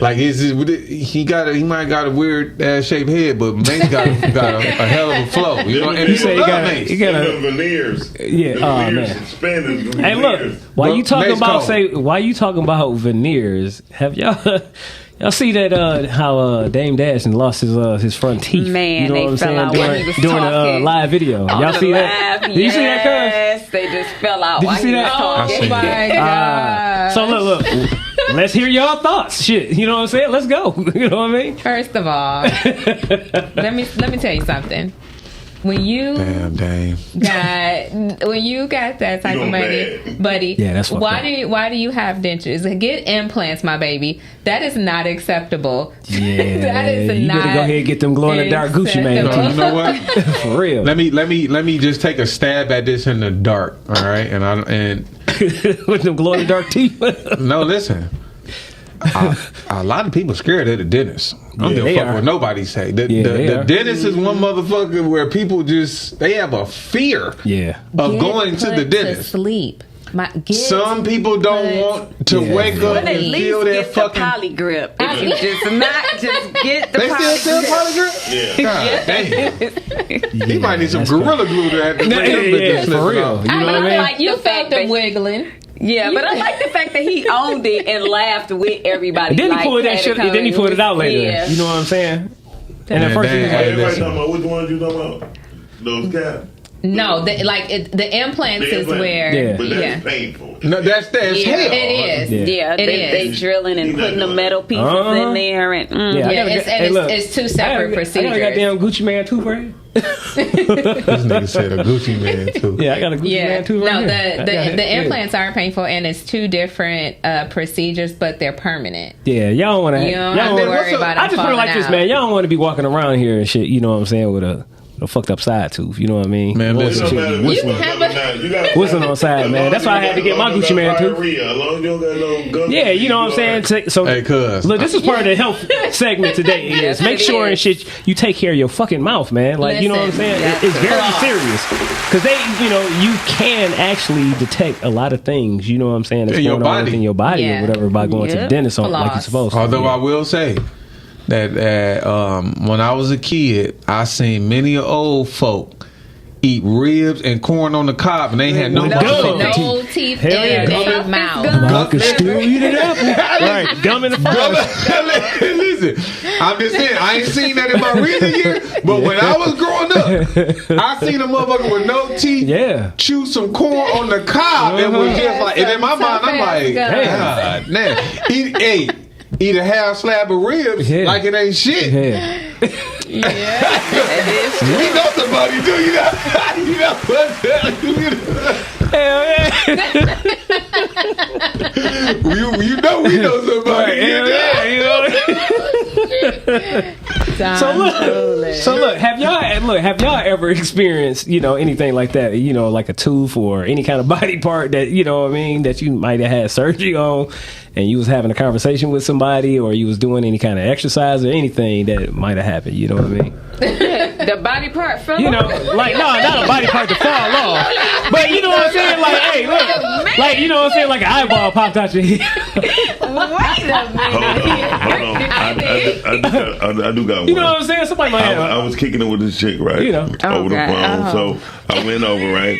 Like he might got a weird ass shaped head, but Mace got a hell of a flow. You know, and you say he got a veneers. Yeah. Oh man. Suspended. Hey, look. Why you talking about veneers? Have y'all see that how Dame Dash lost his front teeth? Man, you know they what I'm fell saying? out while he was during talking. the live video. Y'all see that? Did you see that, cuz? Yes, they just fell out. Did you see that? Oh my God. So look. Let's hear y'all thoughts. Shit, you know what I'm saying? Let's go. You know what I mean? First of all, let me tell you something. When you got that type of money, buddy, that's why do you have dentures? Get implants, my baby. That is not acceptable. Yeah, that is you not. You better go ahead and get them glow in the dark Gucci man. No, you know what? For real. Let me just take a stab at this in the dark. All right, and with them glow in the dark teeth. No, listen. A lot of people scared of the dentist. I don't give a fuck what nobody say. The dentist is one motherfucker where people they have a fear of going to the dentist. Sleep. Some people don't want to wake up and feel their fucking polygrip. If you just get the they still sell polygrip? Yeah. God damn. He might need some Gorilla Glue to have to bring them for real. You know what I mean? Like you felt them wiggling. Yeah, but I like the fact that he owned it and laughed with everybody. Then he pulled that shit. Then he pulled it out later. Yeah. You know what I'm saying? And at first, everybody talking about which ones you talking about? Those guys. No, the implants is where. But that's painful. No, that's hell. It is. Yeah, they drilling and putting the metal pieces in there, and it's two separate procedures. I got a goddamn Gucci man toothbrush. This nigga said a Gucci man too. Yeah, I got a Gucci man too. No, the implants are painful, and it's two different procedures, but they're permanent. Yeah, y'all don't want to. You don't have to worry about it. I just feel like this, man. Y'all don't want to be walking around here and shit. You know what I'm saying? a fucked up side tooth. You know what I mean? Man, Boy, listen. shit be whistling. Whistling on side, man. That's why I had to get my Gucci Man tooth. Yeah, you know what I'm saying? So, hey, cuz. look, this is part of the health segment today. Is make sure and shit you take care of your fucking mouth, man. Like, you know what I'm saying? It's very serious. Because you can actually detect a lot of things, you know what I'm saying, that's going on within your body or whatever by going to the dentist like you're supposed to. Although I will say that when I was a kid, I seen many old folk eat ribs and corn on the cob, and they had no teeth in their mouth. I could still eat an apple. Right, gum in the front. Listen, I'm just saying, I ain't seen that in my recent years, but when I was growing up, I seen a motherfucker with no teeth chew some corn on the cob. It was just like, and in my mind, I'm like, God, man, eat a half slab of ribs like it ain't shit. We know somebody, do you know? You know what? Hell yeah. you know we know somebody. Hell yeah, you know. So look, have y'all ever experienced, anything like that, like a tooth or any kind of body part that, what I mean, that you might have had surgery on, and you was having a conversation with somebody, or you was doing any kind of exercise or anything that might have happened, you know what I mean? The body part fell off. Like, no, not a body part to fall off. But you know what I'm saying? Like, hey, look. Like, you know what I'm saying? Like an eyeball popped out your head. Wait a minute. Hold on. I do got one. You know what I'm saying? Somebody might have. I was kicking it with this chick, right? Over the phone. So I went over, right?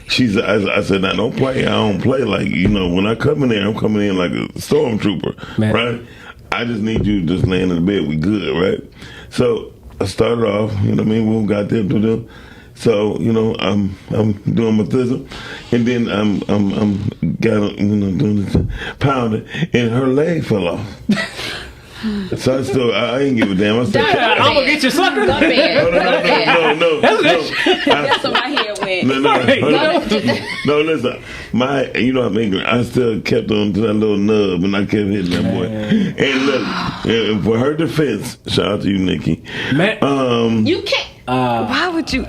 I said, now don't play. I don't play like, when I come in there, I'm coming in like a stormtrooper, right? I just need you just laying in the bed. We good, right? So I started off, we got there to them. So, I'm doing my thistle, and then I'm doing this pounding, and her leg fell off. So I ain't give a damn. I said, I'm gonna get you sucker. No. That's what my head went. No, listen. I still kept on to that little nub, and I kept hitting that boy. And look, and for her defense, shout out to you, Nikki. You can't. Why would you?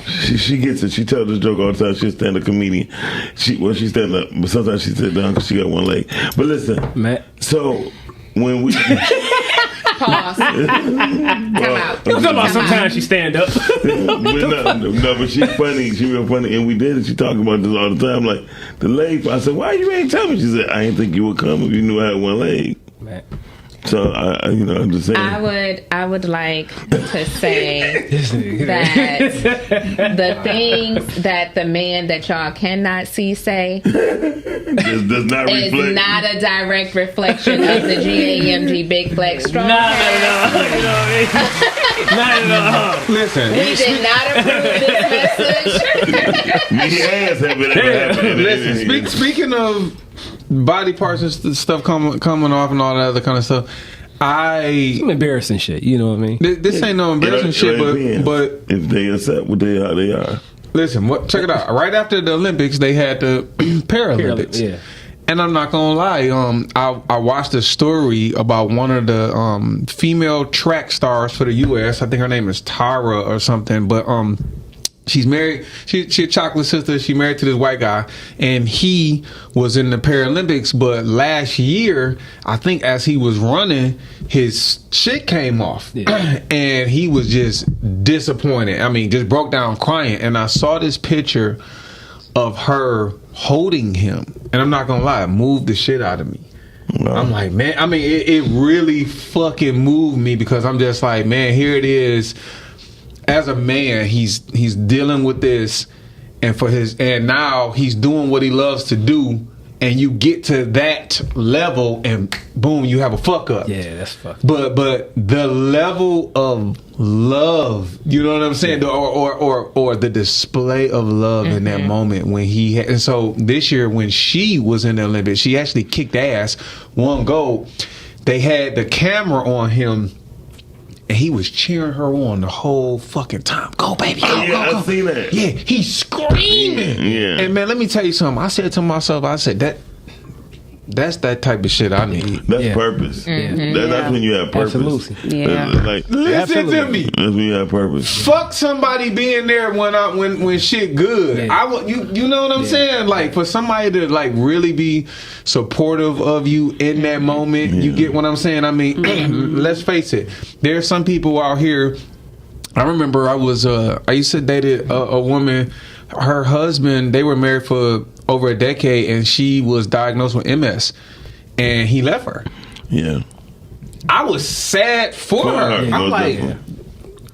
She gets it. She tells this joke all the time. She's a stand-up comedian. She stand up, but sometimes she sit down because she got one leg. But listen, so when we pause, come out. You talking about sometimes she stand up? but she's funny. She real funny, and we did it. She talking about this all the time. Like the leg. I said, why you ain't tell me? She said, I didn't think you would come if you knew I had one leg. So I'm just saying. I would like to say that the things that the man that y'all cannot see say does not is reflect. not a direct reflection of the GAMG Big Flex Strong. No. Listen, we did not approve this message. Me ass have been happening. Listen, speaking of body parts and stuff coming off and all that other kind of stuff, some embarrassing shit, you know what I mean? This ain't no embarrassing shit, but if they accept what they are. Listen, check it out. Right after the Olympics, they had the Paralympics. Yeah. And I'm not gonna lie, I watched a story about one of the female track stars for the U.S. I think her name is Tara or something, but she's married. She's a chocolate sister. She married to this white guy, and he was in the Paralympics. But last year, I think as he was running, his shit came off, and he was just disappointed. I mean, just broke down crying. And I saw this picture of her holding him, and I'm not gonna lie, it moved the shit out of me. No. I'm like, man. I mean, it really fucking moved me because I'm just like, man, here it is. As a man, he's dealing with this, and now he's doing what he loves to do, and you get to that level, and boom, you have a fuck up. Yeah, that's fucked. But the level of love, you know what I'm saying, or the display of love in that moment when he had, and so this year when she was in the Olympics, she actually kicked ass, won gold. They had the camera on him. And he was cheering her on the whole fucking time. Go, baby, go, go, go. I seen that. Yeah, he's screaming. Yeah. And man, let me tell you something. I said to myself, I said, That's that type of shit I need. That's purpose. That's when you have purpose. Absolutely. Yeah. Like, Listen to me. that's when you have purpose. Fuck somebody being there when shit good. You know what I'm saying? Like for somebody to like really be supportive of you in that moment. You get what I'm saying? I mean, let's face it. There are some people out here. I remember I used to date a woman. Her husband, they were married for over a decade, and she was diagnosed with MS, and he left her. Yeah, I was sad for her. Yeah, I'm like,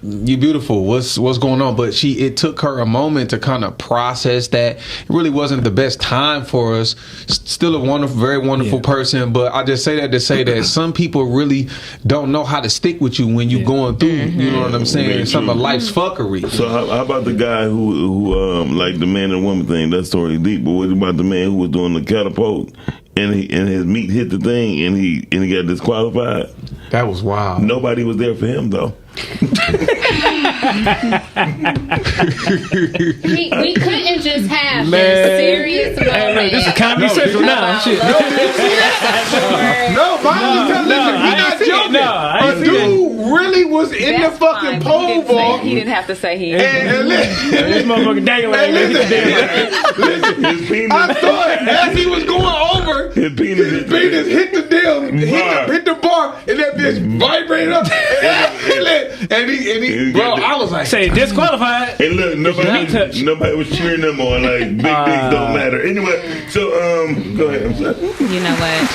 you beautiful. What's going on? But it took her a moment to kind of process that. It really wasn't the best time for us. Still a very wonderful person. But I just say that to say that some people really don't know how to stick with you when you're going through. You know what I'm saying? Some of life's fuckery. So how about the guy who like the man and woman thing? That story deep. But what about the man who was doing the catapult and his meat hit the thing and he got disqualified? That was wild. Nobody was there for him though. We couldn't just have this serious moment. Hey, look, this is Comedy Central now. Shit. Listen, we're not joking. A dude really was in the fucking pole vault. He didn't have to say he. This motherfucker dangling. Listen, his penis. I saw it as he was going over. His penis hit the damn hit the bar, and that bitch vibrated up. And he bro, I was like, say disqualified. Hey, look, nobody was cheering them on. Like big things don't matter. Anyway, so go ahead. I'm sorry. You know what?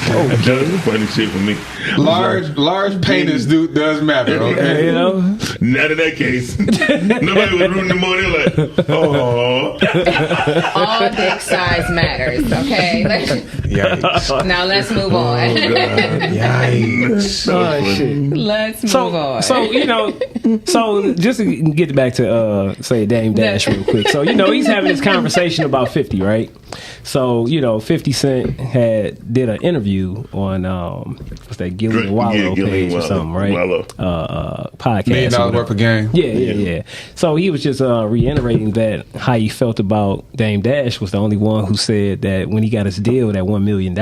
That's funny shit for me. Large penis does matter. Okay, you know. Not in that case. Nobody was rooting them on. They're like, oh. All dick size matters. Okay. Yikes. Now let's move on. Yikes. Let's move on. So just to get back to say Dame Dash real quick. So he's having this conversation about 50, right? So 50 Cent did an interview on what's that Gillian Wallow page or something, right? Podcast. $1 million worth of game. Yeah. So he was just reiterating that how he felt about Dame Dash was the only one who said that when he got his deal, that $1 million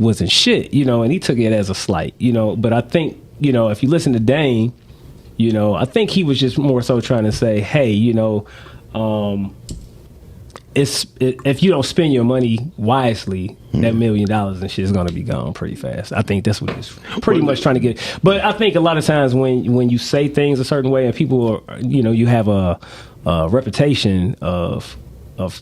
wasn't shit, and he took it as a slight, But I think if you listen to Dame, I think he was just more so trying to say, hey, if you don't spend your money wisely, that $1 million and shit is going to be gone pretty fast. I think that's what he's pretty much trying to get. But I think a lot of times when you say things a certain way and people are, you have a reputation of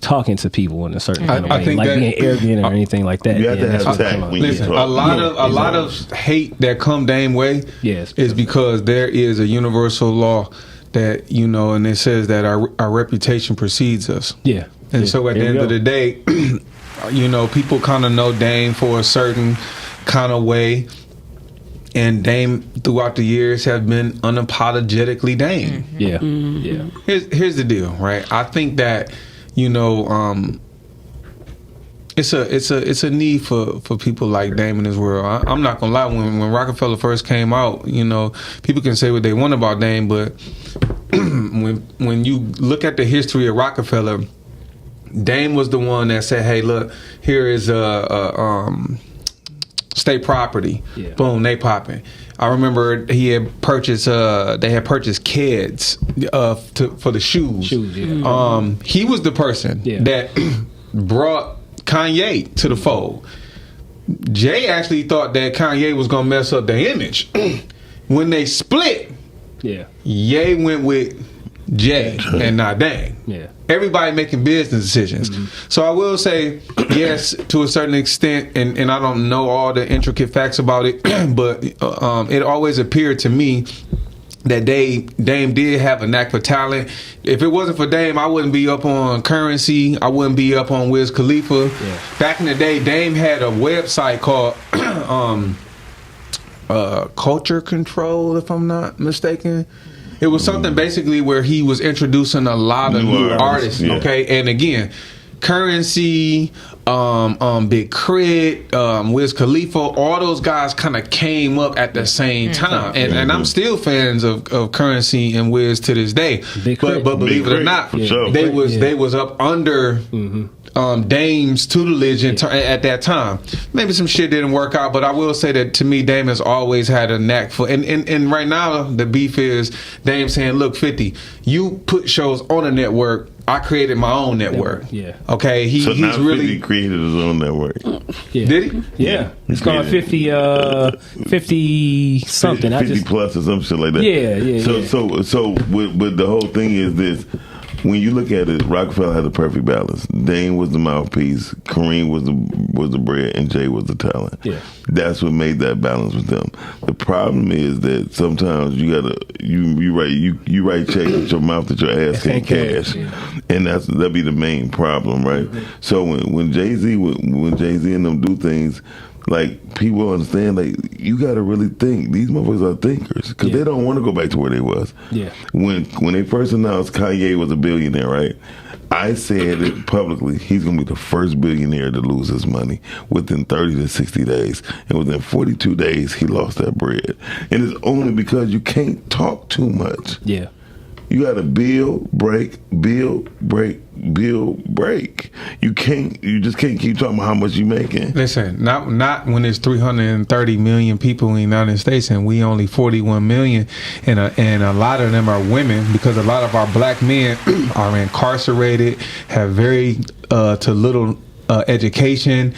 talking to people in a certain kind of way, like being arrogant or anything like that. You have to have tact. Listen, a lot of hate that come Dame way is because there is a universal law that and it says that our reputation precedes us. Yeah. And so at the end of the day, people kind of know Dame for a certain kind of way. And Dame throughout the years have been unapologetically Dame. Yeah. Yeah. Here's the deal, right? I think that, it's a need for people like Dame in this world. I'm not gonna lie, when Rockefeller first came out, people can say what they want about Dame, but when you look at the history of Rockefeller, Dame was the one that said, "Hey, look, here is state property." Yeah. Boom, they popping. I remember he had purchased. They had purchased kids for the shoes. Yeah. He was the person that brought Kanye to the fold. Jay actually thought that Kanye was gonna mess up their image. When they split, Ye went with Jay and not Dame. Yeah. Everybody making business decisions. So I will say, yes, to a certain extent, and I don't know all the intricate facts about it, but it always appeared to me that Dame did have a knack for talent. If it wasn't for Dame, I wouldn't be up on Currency. I wouldn't be up on Wiz Khalifa. Yeah. Back in the day, Dame had a website called Culture Control, if I'm not mistaken. It was something basically where he was introducing a lot of new artists. Okay, and again, Currency, Big Crit, Wiz Khalifa, all those guys kind of came up at the same time, and I'm still fans of Currency and Wiz to this day. But believe it or not, they was up under Dame's tutelage at that time. Maybe some shit didn't work out, but I will say that to me, Dame has always had a knack for. And right now, the beef is Dame saying, "Look, 50, you put shows on a network. I created my own network." Yeah. Okay. So he's now really 50 created his own network. Yeah. Did he? Yeah. It's called 50 something. 50 plus or some shit like that. Yeah. So, but the whole thing is this. When you look at it, Rockefeller had a perfect balance. Dame was the mouthpiece, Kareem was the bread, and Jay was the talent. Yeah. That's what made that balance with them. The problem is that sometimes you write checks with your mouth that your ass can't cash, and that'd be the main problem, right? So when Jay-Z and them do things, like, people understand, like, you got to really think. These motherfuckers are thinkers because they don't want to go back to where they was. Yeah. When they first announced Kanye was a billionaire, right? I said it publicly. He's going to be the first billionaire to lose his money within 30 to 60 days. And within 42 days, he lost that bread. And it's only because you can't talk too much. Yeah. You got to build, break. You just can't keep talking about how much you making. Listen, not when there's 330 million people in the United States and we only 41 million, and a lot of them are women, because a lot of our black men are incarcerated, have very to little education.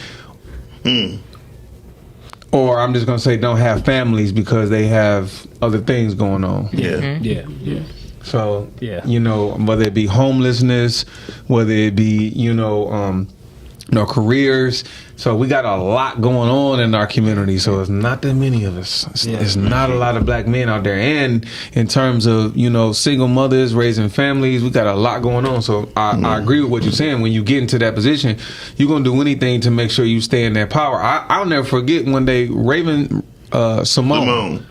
Or I'm just gonna say don't have families because they have other things going on. Yeah. So, whether it be homelessness, whether it be, careers. So we got a lot going on in our community. So it's not that many of us. It's not a lot of black men out there. And in terms of, single mothers raising families, we got a lot going on. So I agree with what you're saying. When you get into that position, you're going to do anything to make sure you stay in that power. I'll never forget one day, Raven Simone.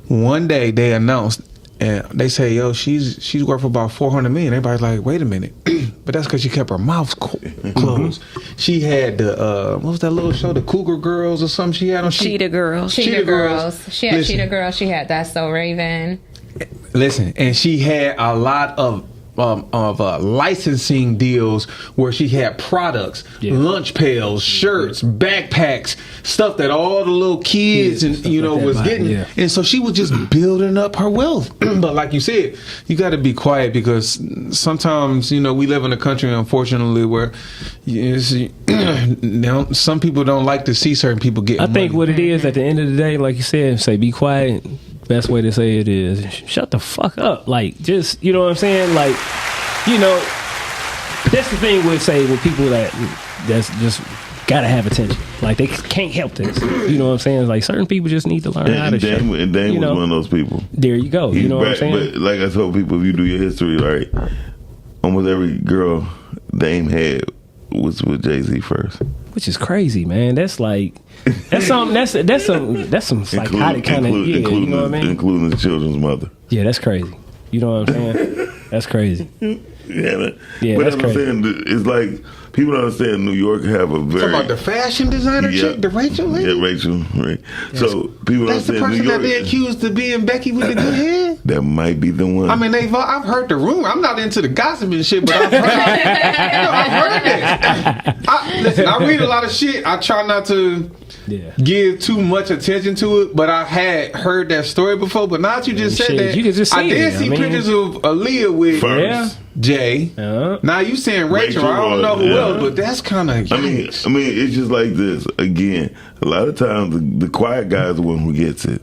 One day they announced, and they say, yo, she's worth about $400 million. Everybody's like, wait a minute. But that's because she kept her mouth closed. She had the, what was that little show? The Cougar Girls or something she had on? Cheetah Girls. Cheetah Girls. She had Cheetah Girls. She had That's So Raven. Listen, and she had a lot of licensing deals where she had products, lunch pails, shirts, backpacks, stuff that all the little kids and was getting. And so she was just building up her wealth. But like you said, you got to be quiet, because sometimes we live in a country, unfortunately, where some people don't like to see certain people get money. I think what it is, at the end of the day, like you said, say be quiet. Best way to say it is shut the fuck up. Like, just, you know what I'm saying? Like, that's the thing with people that's just gotta have attention. Like, they can't help this. You know what I'm saying? Like, certain people just need to learn how to shut. And Dame was one of those people. There you go. You know what I'm saying? But like I told people, if you do your history, right, almost every girl Dame had was with Jay-Z first. Which is crazy, man. That's some psychotic kind of, you know what I mean? Including the children's mother. Yeah, that's crazy. You know what I'm saying? That's crazy. Yeah, man. Yeah, but that's I'm saying, it's like, people don't understand New York have a very... Talking about the fashion designer chick, the Rachel lady? Yeah, Rachel, right. So, people don't understand New York... That's the person that they accused of being Becky with the good hair? That might be the one. I mean, I've heard the rumor. I'm not into the gossip and shit, but I've heard that. Listen, I read a lot of shit. I try not to give too much attention to it, but I had heard that story before. But now that you just said that, you can just I did see pictures of Aaliyah with Jay. Now you saying Rachel. I don't know who else, but that's kind of... I mean, it's just like this. Again, a lot of times the quiet guy is the one who gets it.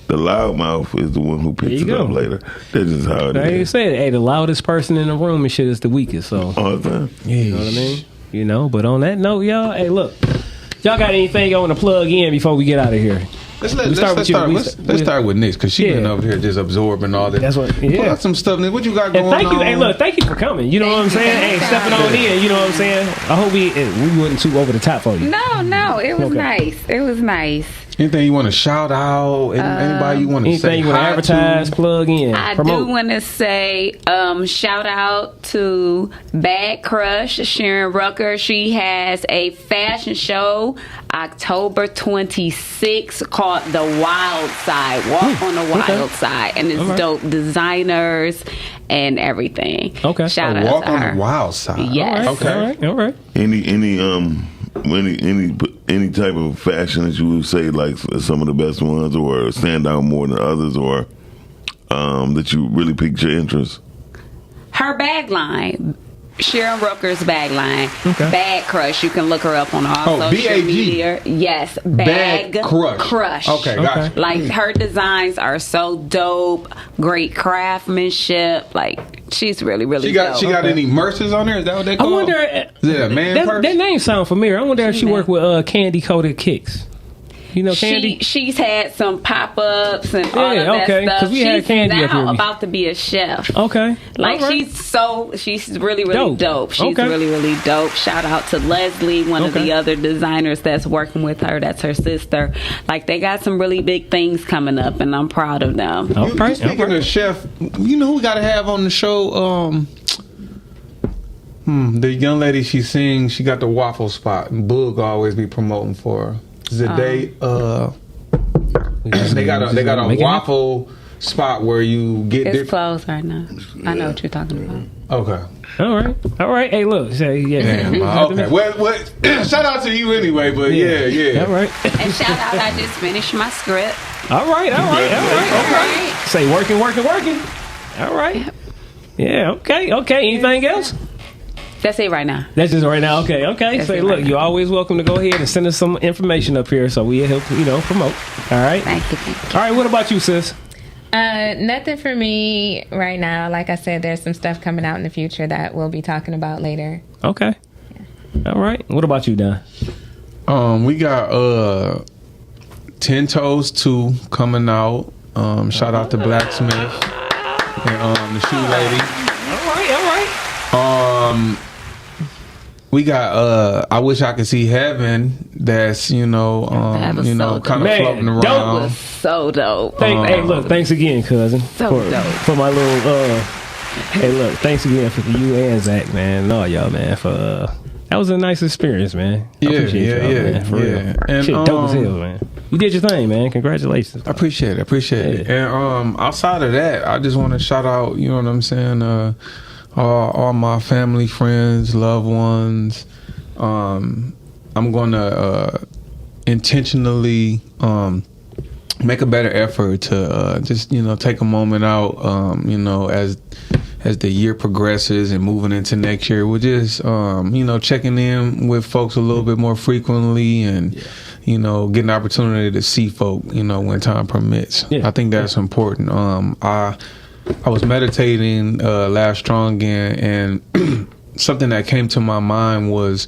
The loudmouth is the one who picks it up later. That's just how it is. Like you said, hey, the loudest person in the room and shit is the weakest. So all the time. You know what I mean? But on that note, y'all, hey, look, y'all got anything y'all want to plug in before we get out of here? Let's start with Nick, because she been over here just absorbing all this. That's what. Yeah. Pull out some stuff, Nick. What you got going on? Hey, look, thank you for coming. You know what I'm saying? Hey, stepping on in. You know what I'm saying? I hope we wasn't too over the top for you. No, it was nice. It was nice. Anything you want to shout out? Anybody you want to say? Anything you want to advertise, plug in, I promote? do want to say shout out to Bad Crush, Sharon Rucker. She has a fashion show October 26th called The Wild Side. Walk on the Wild Side. And it's dope designers and everything. Okay. A Shout out walk to on her. the wild side. Yes. Okay. All right. Any type of fashion that you would say like some of the best ones, or stand out more than others, or that you really piqued your interest? Her bag line. Sharon Rucker's bag line. Okay. Bag Crush. You can look her up on all social B-A-G. media. Yes. Bag Crush. Okay, gotcha. Like her designs are so dope. Great craftsmanship. Like she's really, really dope. She got any merces on there? Is that what they I call? wonder. Is it a man purse? That name sound familiar. I wonder if she worked with Candy Coated Kicks. You know Candy? She's had some pop-ups and all of Yeah, that okay, stuff. 'cause we she's had Candy up now here. about to be a chef. Okay. Like All right. she's really, really dope. She's Okay. really, really dope. Shout out to Leslie, one of Okay. the other designers that's working with her. That's her sister. Like they got some really big things coming up, and I'm proud of them. Okay. Speaking of chef, you know who we got to have on the show? The young lady she sings, she got the waffle spot, and Boog always be promoting for her. They got a waffle spot where you get It's closed right now. I know what you're talking about. Okay. All right. Hey, look. Say Damn, okay. Well, shout out to you anyway, but yeah. All right. And shout out, I just finished my script. All right. Say working. All right. Yeah. Okay. Anything else? That's it right now. That's just right now. Okay. That's Say, it look, right now. you're always welcome to go ahead and send us some information up here so we'll help, promote. All right. Thank you. All right. What about you, sis? Nothing for me right now. Like I said, there's some stuff coming out in the future that we'll be talking about later. Okay. All right. What about you, Don? We got 10 Toes 2 coming out. Shout out to Blacksmith and the Shoe Lady. All right. We got I Wish I Could See Heaven. That's kind of floating around. Dope was so dope. Hey, look, thanks again, cousin. So dope. For my little hey, look, thanks again for you and Zach, man, and all y'all, man, for that was a nice experience, man. I appreciate y'all, man, for real. And, shit, dope as hell, man. You did your thing, man. Congratulations. I appreciate it. And outside of that, I just want to shout out, you know what I'm saying, all my family, friends, loved ones. I'm going to intentionally make a better effort to just take a moment out. As the year progresses and moving into next year, we're just checking in with folks a little bit more frequently and getting the opportunity to see folk when time permits. I think that's important. I was meditating last strong and something that came to my mind was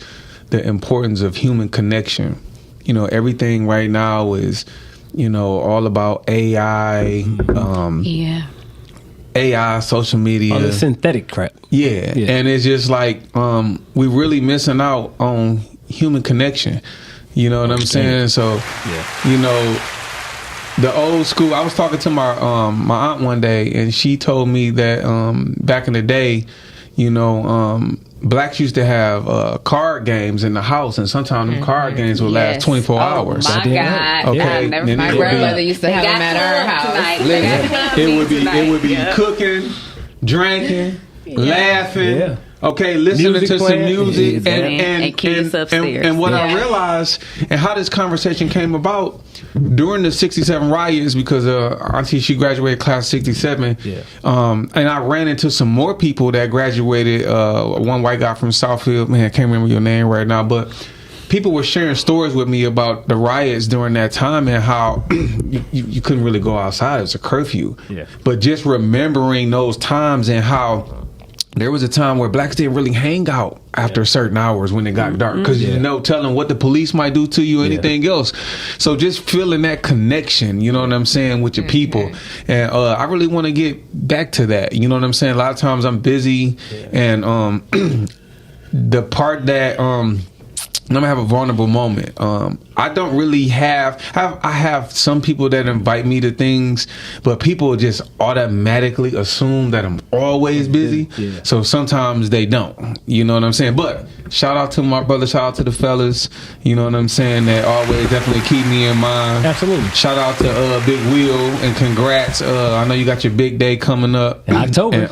the importance of human connection. Everything right now is, all about AI. AI, social media. All the synthetic crap. Yeah. And it's just like we're really missing out on human connection. You know what I'm saying? So, the old school. I was talking to my aunt one day, and she told me that back in the day, blacks used to have card games in the house, and sometimes them card games would last 24 hours. My God! Okay, My grandmother used to have them at our house. It would be cooking, drinking, laughing. Okay, listening Music to playing. some music And kids upstairs. and what I realized and how this conversation came about during the 67 riots, because Auntie, she graduated class 67. And I ran into some more people that graduated. One white guy from Southfield, man, I can't remember your name right now, but people were sharing stories with me about the riots during that time and how you couldn't really go outside. It was a curfew. But just remembering those times and how there was a time where blacks didn't really hang out after certain hours when it got dark, because telling what the police might do to you or anything else. So just feeling that connection, you know what I'm saying, with your people. And I really want to get back to that. You know what I'm saying? A lot of times I'm busy and the part that I'm gonna have a vulnerable moment. I don't really I have some people that invite me to things, but people just automatically assume that I'm always busy. Yeah. So sometimes they don't. You know what I'm saying? But shout out to my brother, shout out to the fellas. You know what I'm saying? That always definitely keep me in mind. Absolutely. Shout out to Big Wheel and congrats. I know you got your big day coming up in October.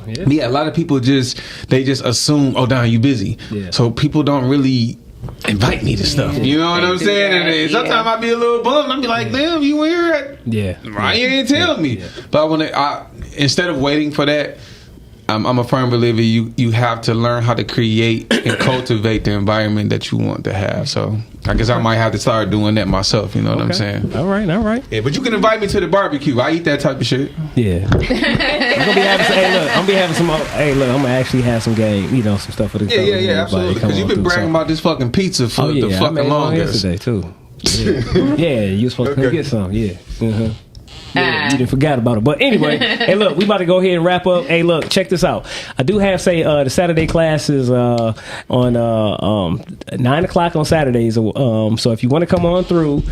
And, yeah, a lot of people just assume, oh, damn, you busy. Yeah. So people don't really invite me to stuff. You know what I'm saying? And sometimes I be a little bummed. I be like, damn, you here? Why you ain't tell me? Yeah. But instead of waiting for that, I'm a firm believer you have to learn how to create and cultivate the environment that you want to have. So I guess I might have to start doing that myself. You know what I'm saying? All right. Yeah, but you can invite me to the barbecue. I eat that type of shit. Yeah. I'm gonna be having some. I'm gonna actually have some game. You know, some stuff for the. Yeah, absolutely. Because you've been bragging about this fucking pizza for the fucking longest. Yesterday too. Yeah, you were supposed to come get some. Yeah. Uh-huh. Yeah, you didn't forget about it. But anyway, hey, look, we about to go ahead and wrap up. Hey, look, check this out. I do have, the Saturday classes on 9 o'clock on Saturdays. So if you want to come on through,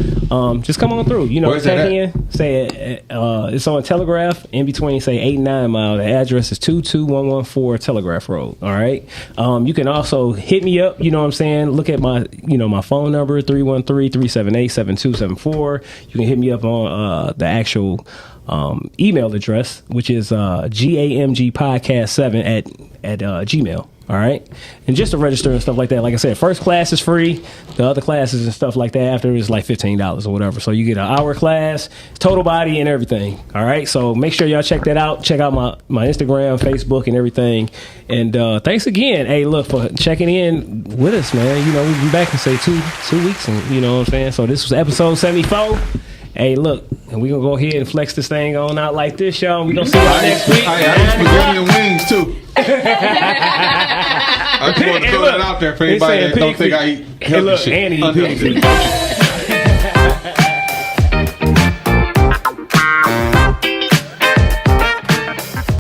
just come on through. You know, check in. Say it's on Telegraph in between, say 8 and 9 mile. The address is 22114 Telegraph Road. All right. You can also hit me up. You know what I'm saying? Look at my phone number 313-378-7274. You can hit me up on the actual email address, which is gamgpodcast7 at Gmail. All right, and just to register and stuff like that, like I said, first class is free. The other classes and stuff like that after is like $15 or whatever. So you get an hour class, total body and everything. All right, so make sure y'all check that out. Check out my Instagram, Facebook, and everything. And thanks again, hey, look, for checking in with us, man. You know, we'll be back in say two weeks, and you know what I'm saying. So this was episode 74. Hey, look, and we're going to go ahead and flex this thing on out like this, y'all. We're going to see y'all next week. I ate spaghetti and wings, too. I just want to throw that out there for anybody that don't think I eat healthy shit. Andy,